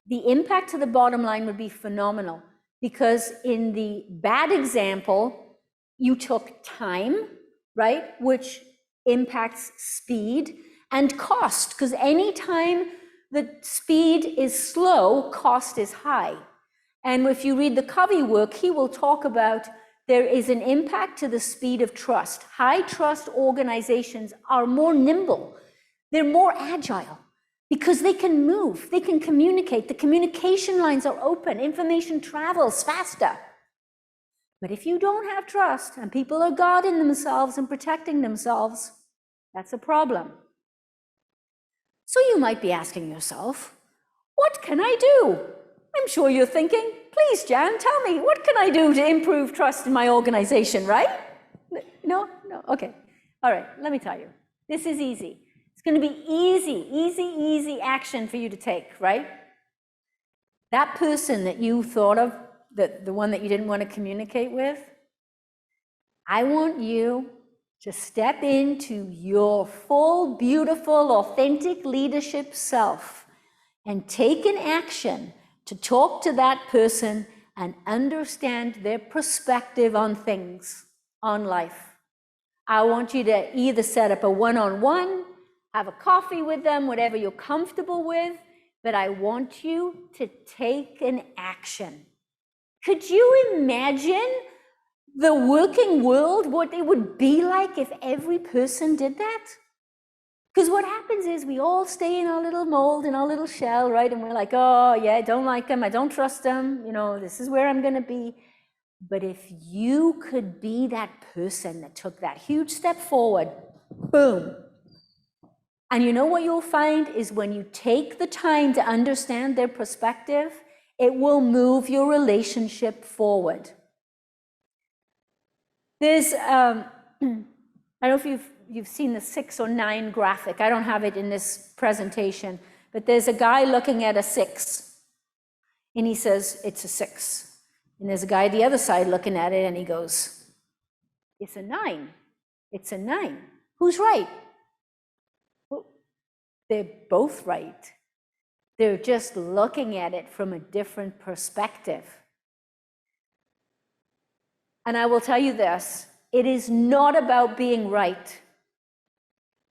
the impact to the bottom line would be phenomenal. Because in the bad example, you took time, right, which impacts speed and cost, because anytime the speed is slow, cost is high. And if you read the Covey work, he will talk about there is an impact to the speed of trust. High trust organizations are more nimble, they're more agile, because they can move, they can communicate, the communication lines are open, information travels faster. But if you don't have trust and people are guarding themselves and protecting themselves, that's a problem. So you might be asking yourself, what can I do? I'm sure you're thinking, please, Jan, tell me, what can I do to improve trust in my organization, right? No? Okay. All right, let me tell you. This is easy. It's going to be easy action for you to take, right? That person that you thought of, the one that you didn't want to communicate with, I want you to step into your full, beautiful, authentic leadership self and take an action to talk to that person and understand their perspective on things, on life. I want you to either set up a one-on-one, have a coffee with them, whatever you're comfortable with, but I want you to take an action. Could you imagine the working world, what it would be like if every person did that? Because what happens is we all stay in our little mold, in our little shell, right? And we're like, oh yeah, I don't like them, I don't trust them, you know, this is where I'm gonna be. But if you could be that person that took that huge step forward, boom. And you know what you'll find is when you take the time to understand their perspective, it will move your relationship forward. There's, I don't know if you've seen the 6 or 9 graphic. I don't have it in this presentation, but there's a guy looking at a 6, and he says, it's a 6. And there's a guy the other side looking at it, and he goes, it's a 9. It's a 9. Who's right? Well, they're both right. They're just looking at it from a different perspective. And I will tell you this, it is not about being right.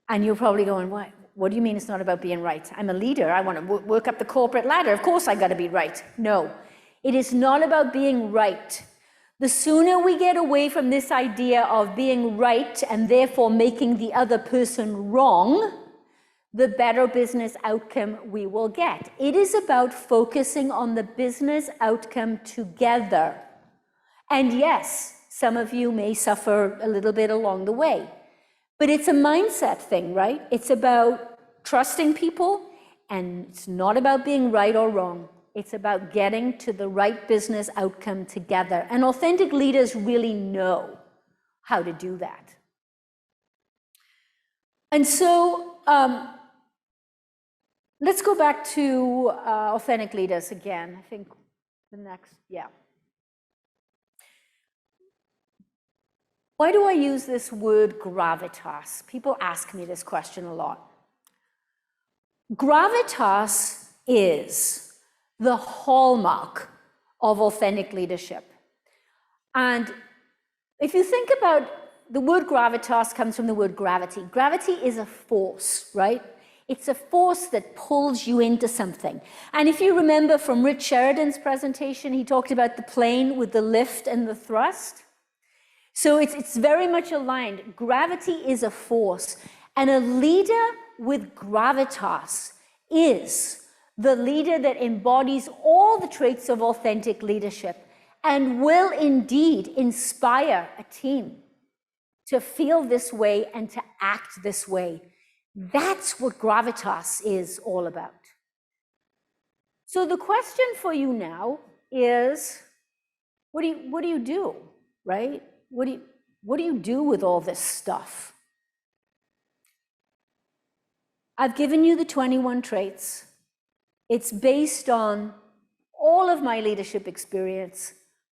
And you're probably going, what do you mean it's not about being right? I'm a leader, I want to work up the corporate ladder, of course I got to be right. No, it is not about being right. The sooner we get away from this idea of being right and therefore making the other person wrong, the better business outcome we will get. It is about focusing on the business outcome together. And yes, some of you may suffer a little bit along the way, but it's a mindset thing, right? It's about trusting people, and it's not about being right or wrong. It's about getting to the right business outcome together. And authentic leaders really know how to do that. And so, let's go back to authentic leaders again. I think the next, yeah. Why do I use this word gravitas? People ask me this question a lot. Gravitas is the hallmark of authentic leadership. And if you think about the word gravitas comes from the word gravity. Gravity is a force, right? It's a force that pulls you into something. And if you remember from Rich Sheridan's presentation, he talked about the plane with the lift and the thrust. So it's very much aligned. Gravity is a force, and a leader with gravitas is the leader that embodies all the traits of authentic leadership and will indeed inspire a team to feel this way and to act this way. That's what gravitas is all about. So the question for you now is, what do you do, right? What do you do with all this stuff? I've given you the 21 traits. It's based on all of my leadership experience,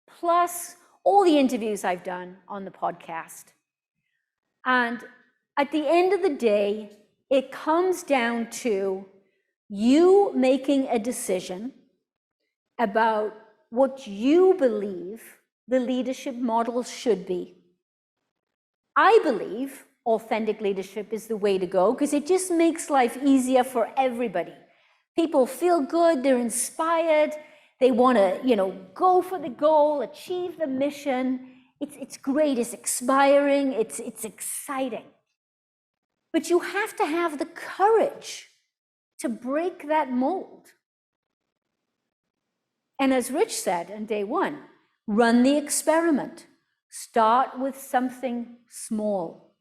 plus all the interviews I've done on the podcast. And At the end of the day, it comes down to you making a decision about what you believe the leadership models should be. I believe authentic leadership is the way to go because it just makes life easier for everybody. People feel good, they're inspired, they want to, go for the goal, achieve the mission. It's great, it's inspiring, it's exciting. But you have to have the courage to break that mold. And as Rich said on day one, run the experiment. Start with something small.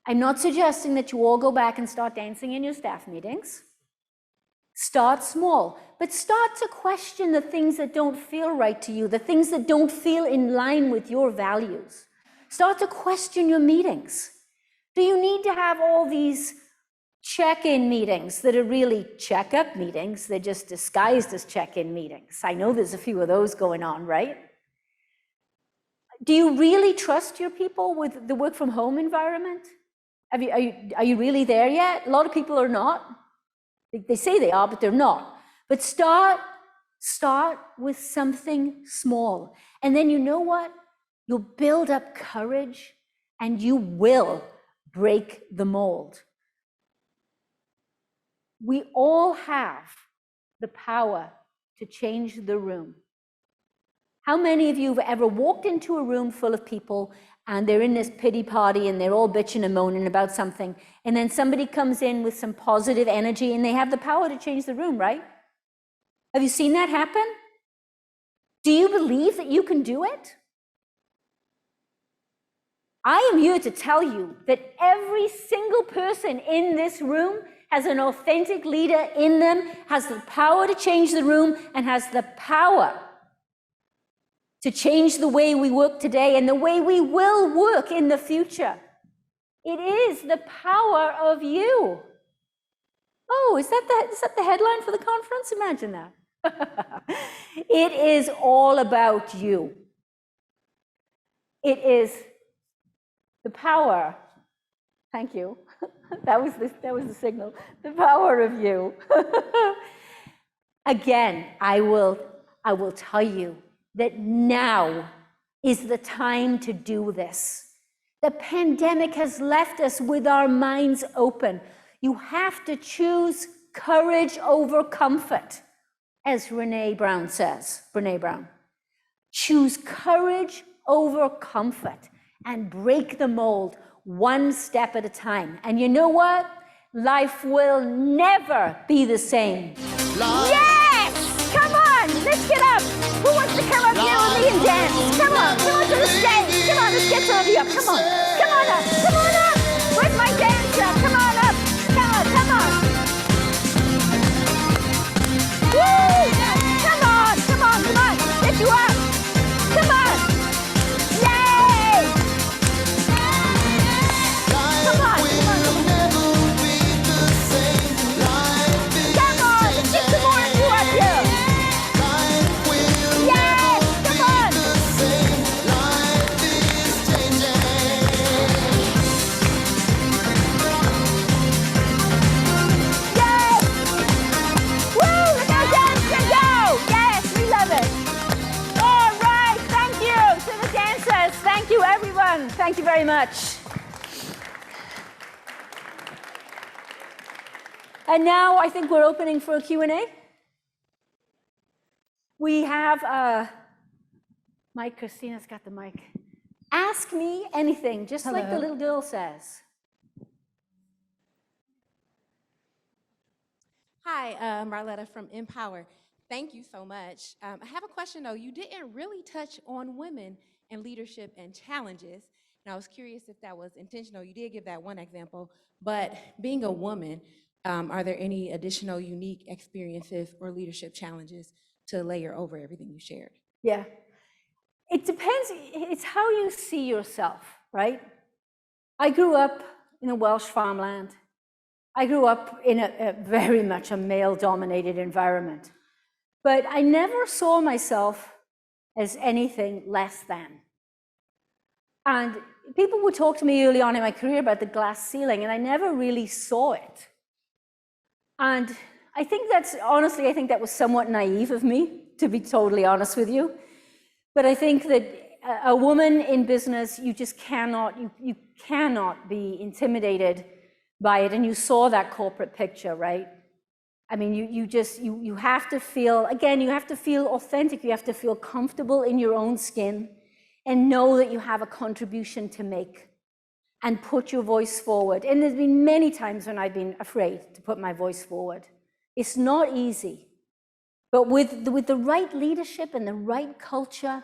I'm not suggesting that you all go back and start dancing in your staff meetings. Start small, but start to question the things that don't feel right to you, the things that don't feel in line with your values. Start to question your meetings. Do you need to have all these check-in meetings that are really check-up meetings? They're just disguised as check-in meetings. I know there's a few of those going on, right? Do you really trust your people with the work from home environment? Are you really there yet? A lot of people are not. They say they are, but they're not. But start with something small. And then you know what? You'll build up courage and you will break the mold. We all have the power to change the room. How many of you have ever walked into a room full of people and they're in this pity party and they're all bitching and moaning about something, and then somebody comes in with some positive energy and they have the power to change the room, right? Have you seen that happen? Do you believe that you can do it? I am here to tell you that every single person in this room has an authentic leader in them, has the power to change the room, and has the power to change the way we work today and the way we will work in the future. It is the power of you. Oh, is that the headline for the conference? Imagine that. It is all about you. It is the power. Thank you. That was the signal. The power of you. Again, I will tell you that now is the time to do this. The pandemic has left us with our minds open. You have to choose courage over comfort, as Brené Brown says. Brené Brown. Choose courage over comfort and break the mold one step at a time. And you know what? Life will never be the same. Yes! Come on, let's get up. Who wants to come up here with me and dance? Come on, come on to the stage. Come on, let's get some of you up. Come on, come on up, come on up. Where's my dancer? Come on up. Come on, come on. Woo! Come on, come on, come on. Lift you up. Come on. Yay! Come on, come on. Come on, let's get some more of you up here. Yes, come on. Yes. Woo, look how dancers go. Yes, we love it. All right, thank you to the dancers. Thank you, everyone. Thank you very much. And now I think we're opening for a Q&A. We have Mike. Christina's got the mic. Ask me anything, just like the little girl says. Hi, Marletta from Empower. Thank you so much. I have a question though. You didn't really touch on women and leadership and challenges. And I was curious if that was intentional. You did give that one example, but being a woman, are there any additional unique experiences or leadership challenges to layer over everything you shared? Yeah. It depends. It's how you see yourself, right? I grew up in a Welsh farmland. I grew up in a very much a male-dominated environment. But I never saw myself as anything less than. And, people would talk to me early on in my career about the glass ceiling, and I never really saw it. And I think honestly, I think that was somewhat naive of me, to be totally honest with you. But I think that a woman in business, you just cannot be intimidated by it. And you saw that corporate picture, right? I mean, you have to feel, again, you have to feel authentic. You have to feel comfortable in your own skin and know that you have a contribution to make and put your voice forward. And there's been many times when I've been afraid to put my voice forward. It's not easy, but with the right leadership and the right culture,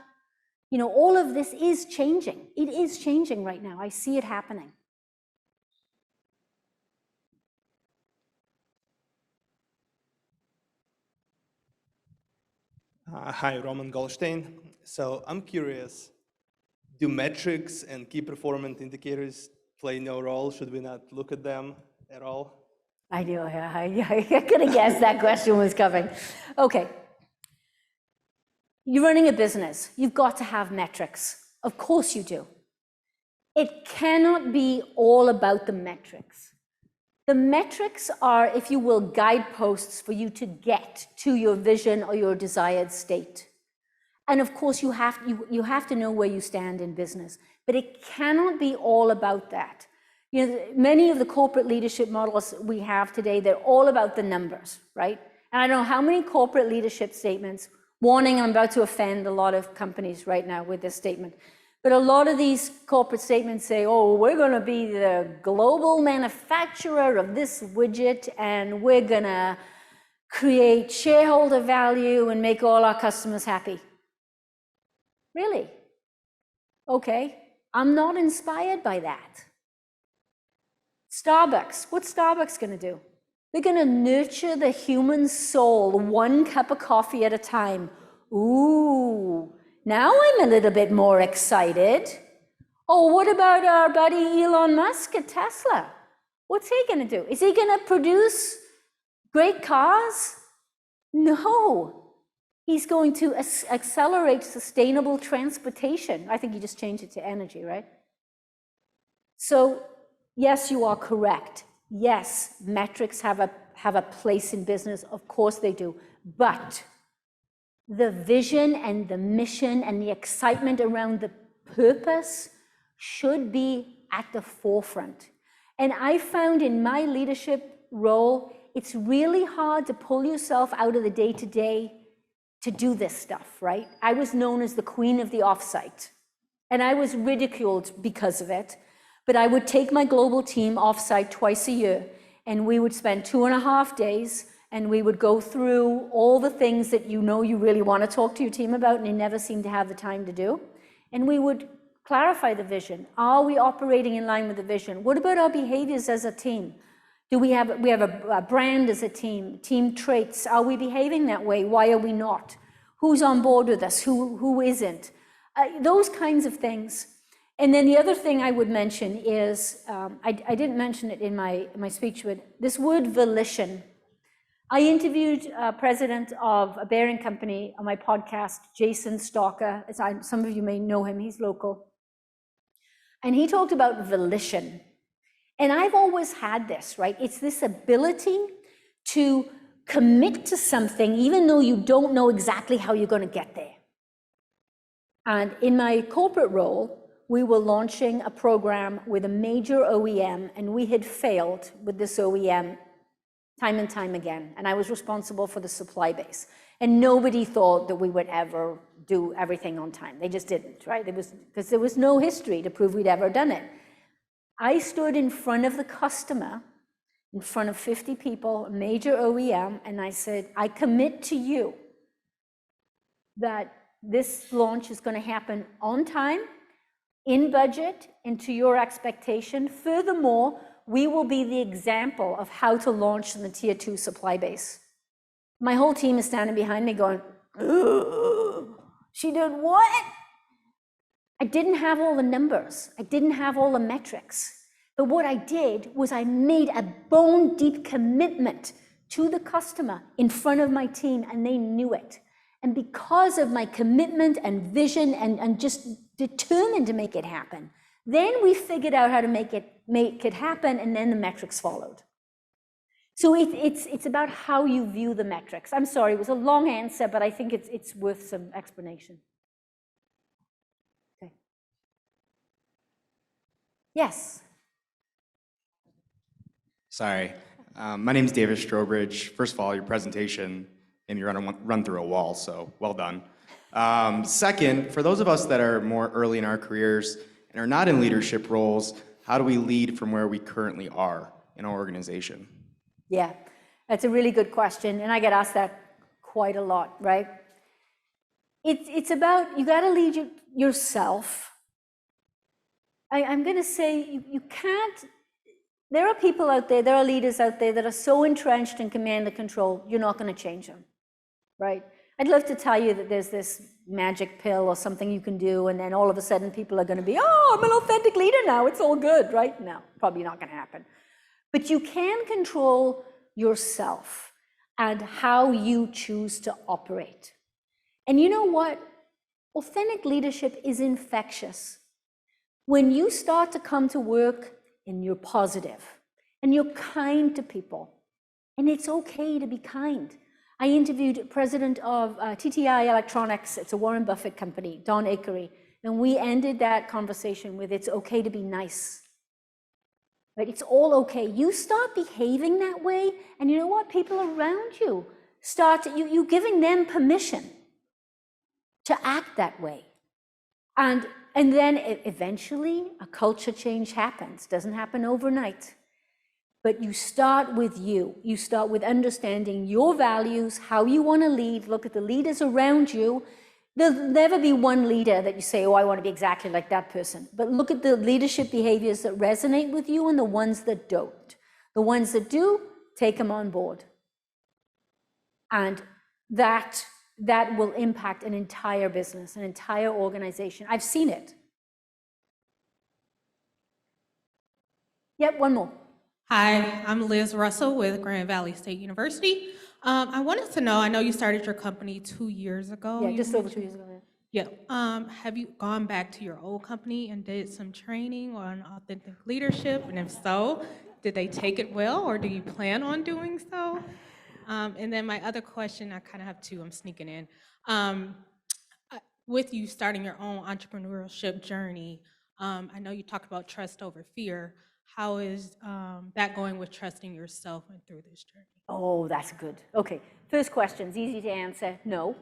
you know, all of this is changing. It is changing right now. I see it happening. Hi, Roman Goldstein. So I'm curious, do metrics and key performance indicators play no role? Should we not look at them at all? I do, I could have guessed that question was coming. Okay. You're running a business. You've got to have metrics. Of course you do. It cannot be all about the metrics. The metrics are, if you will, guideposts for you to get to your vision or your desired state. And of course, you have to know where you stand in business, but it cannot be all about that. You know, many of the corporate leadership models we have today, they're all about the numbers, right? And I don't know how many corporate leadership statements, warning, I'm about to offend a lot of companies right now with this statement, but a lot of these corporate statements say, oh, we're going to be the global manufacturer of this widget, and we're going to create shareholder value and make all our customers happy. Really? Okay, I'm not inspired by that. Starbucks, what's Starbucks going to do? They're going to nurture the human soul one cup of coffee at a time. Ooh, now I'm a little bit more excited. Oh, what about our buddy Elon Musk at Tesla? What's he going to do? Is he going to produce great cars? No. He's going to accelerate sustainable transportation. I think he just changed it to energy, right? So, yes, you are correct. Yes, metrics have a place in business. Of course they do. But the vision and the mission and the excitement around the purpose should be at the forefront. And I found in my leadership role, it's really hard to pull yourself out of the day-to-day to do this stuff, right? I was known as the queen of the offsite, and I was ridiculed because of it. But I would take my global team offsite twice a year, and we would spend 2.5 days, and we would go through all the things that you know you really want to talk to your team about, and you never seem to have the time to do. And we would clarify the vision. Are we operating in line with the vision? What about our behaviors as a team? Do we have a brand as a team, team traits? Are we behaving that way? Why are we not? Who's on board with us? Who isn't? Those kinds of things. And then the other thing I would mention is, I didn't mention it in my speech, but this word volition. I interviewed president of a bearing company on my podcast, Jason Stalker. Some of you may know him, he's local. And he talked about volition. And I've always had this, right? It's this ability to commit to something even though you don't know exactly how you're going to get there. And in my corporate role, we were launching a program with a major OEM, and we had failed with this OEM time and time again. And I was responsible for the supply base. And nobody thought that we would ever do everything on time. They just didn't, right? Because there was no history to prove we'd ever done it. I stood in front of the customer, in front of 50 people, a major OEM, and I said, I commit to you that this launch is going to happen on time, in budget, and to your expectation. Furthermore, we will be the example of how to launch in the tier 2 supply base. My whole team is standing behind me going, ugh, she did what? I didn't have all the numbers. I didn't have all the metrics. But what I did was I made a bone deep commitment to the customer in front of my team, and they knew it. And because of my commitment and vision and just determined to make it happen, Then we figured out how to make it happen, and then the metrics followed. So it's about how you view the metrics. I'm sorry, it was a long answer, but I think it's worth some explanation. Okay. Yes. Sorry. My name is David Strobridge. First of all, your presentation made me run through a wall, so well done. Second, for those of us that are more early in our careers and are not in leadership roles, how do we lead from where we currently are in our organization? Yeah, that's a really good question, and I get asked that quite a lot, right? It's about, you gotta lead yourself. I'm gonna say you can't, there are people out there, there are leaders out there that are so entrenched in command and control, you're not gonna change them, right? I'd love to tell you that there's this magic pill or something you can do, and then all of a sudden people are gonna be, oh, I'm an authentic leader now, it's all good, right? No, probably not gonna happen. But you can control yourself and how you choose to operate. And you know what? Authentic leadership is infectious. When you start to come to work and you're positive and you're kind to people, and it's okay to be kind. I interviewed president of TTI Electronics, it's a Warren Buffett company, Don Akery, and we ended that conversation with, it's okay to be nice. Right? It's all okay. You start behaving that way, and you know what? People around you start, you giving them permission to act that way. And then eventually a culture change happens. Doesn't happen overnight. But you start with you. You start with understanding your values, how you want to lead, look at the leaders around you. There'll never be one leader that you say, oh, I want to be exactly like that person. But look at the leadership behaviors that resonate with you and the ones that don't. The ones that do, take them on board. And that will impact an entire business, an entire organization. I've seen it. Yep, one more. Hi, I'm Liz Russell with Grand Valley State University. I wanted to know, I know you started your company 2 years ago. Yeah, you just over mentioned. 2 years ago. Yeah. Have you gone back to your old company and did some training on authentic leadership? And if so, did they take it well, or do you plan on doing so? And then my other question, I kind of have two, I'm sneaking in. With you starting your own entrepreneurship journey, I know you talked about trust over fear. How is that going with trusting yourself and through this journey? Oh, that's good. Okay, first question's easy to answer, no.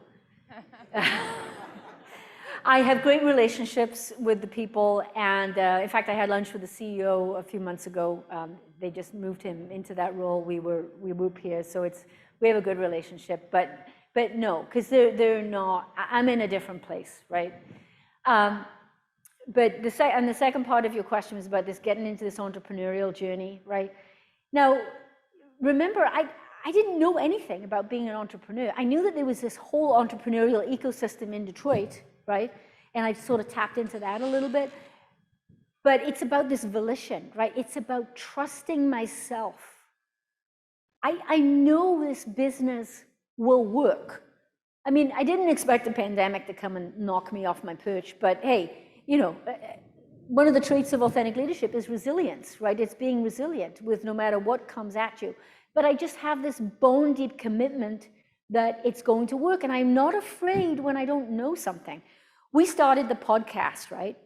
I have great relationships with the people, and in fact, I had lunch with the CEO a few months ago. They just moved him into that role. We were peers, so we have a good relationship. But no, because they're not. I'm in a different place, right? But the second part of your question was about this getting into this entrepreneurial journey, right? Now, remember, I didn't know anything about being an entrepreneur. I knew that there was this whole entrepreneurial ecosystem in Detroit, right? And I sort of tapped into that a little bit. But it's about this volition, right? It's about trusting myself. I know this business will work. I mean, I didn't expect the pandemic to come and knock me off my perch, but hey, you know, one of the traits of authentic leadership is resilience, right? It's being resilient with no matter what comes at you. But I just have this bone deep commitment that it's going to work, and I'm not afraid when I don't know something. We started the podcast, right?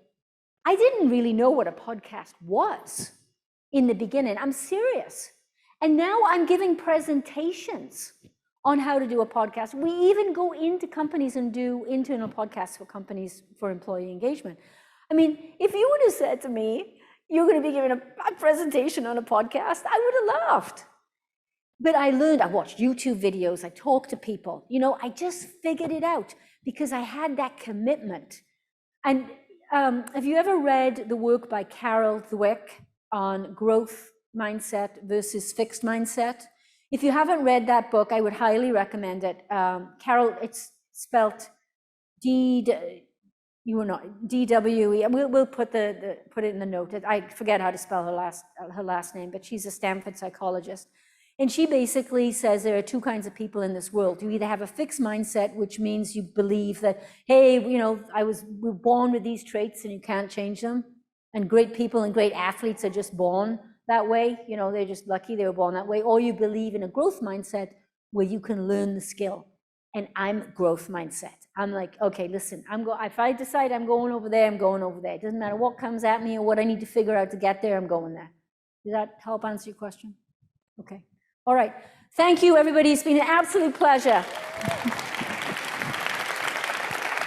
I didn't really know what a podcast was in the beginning. I'm serious. And now I'm giving presentations on how to do a podcast. We even go into companies and do internal podcasts for companies for employee engagement. I mean, if you would have said to me, you're going to be giving a presentation on a podcast, I would have laughed. But I learned, I watched YouTube videos, I talked to people, you know, I just figured it out because I had that commitment. And have you ever read the work by Carol Dweck on growth mindset versus fixed mindset? If you haven't read that book, I would highly recommend it. Carol, it's spelled DWE. We'll put put it in the note. I forget how to spell her last name, but she's a Stanford psychologist. And she basically says there are two kinds of people in this world. You either have a fixed mindset, which means you believe that, hey, you know, we're born with these traits and you can't change them. and great people and great athletes are just born that way. You know, they're just lucky they were born that way. Or you believe in a growth mindset where you can learn the skill. And I'm growth mindset. I'm like, okay, listen, if I decide I'm going over there, I'm going over there. It doesn't matter what comes at me or what I need to figure out to get there, I'm going there. Does that help answer your question? Okay. All right. Thank you, everybody. It's been an absolute pleasure.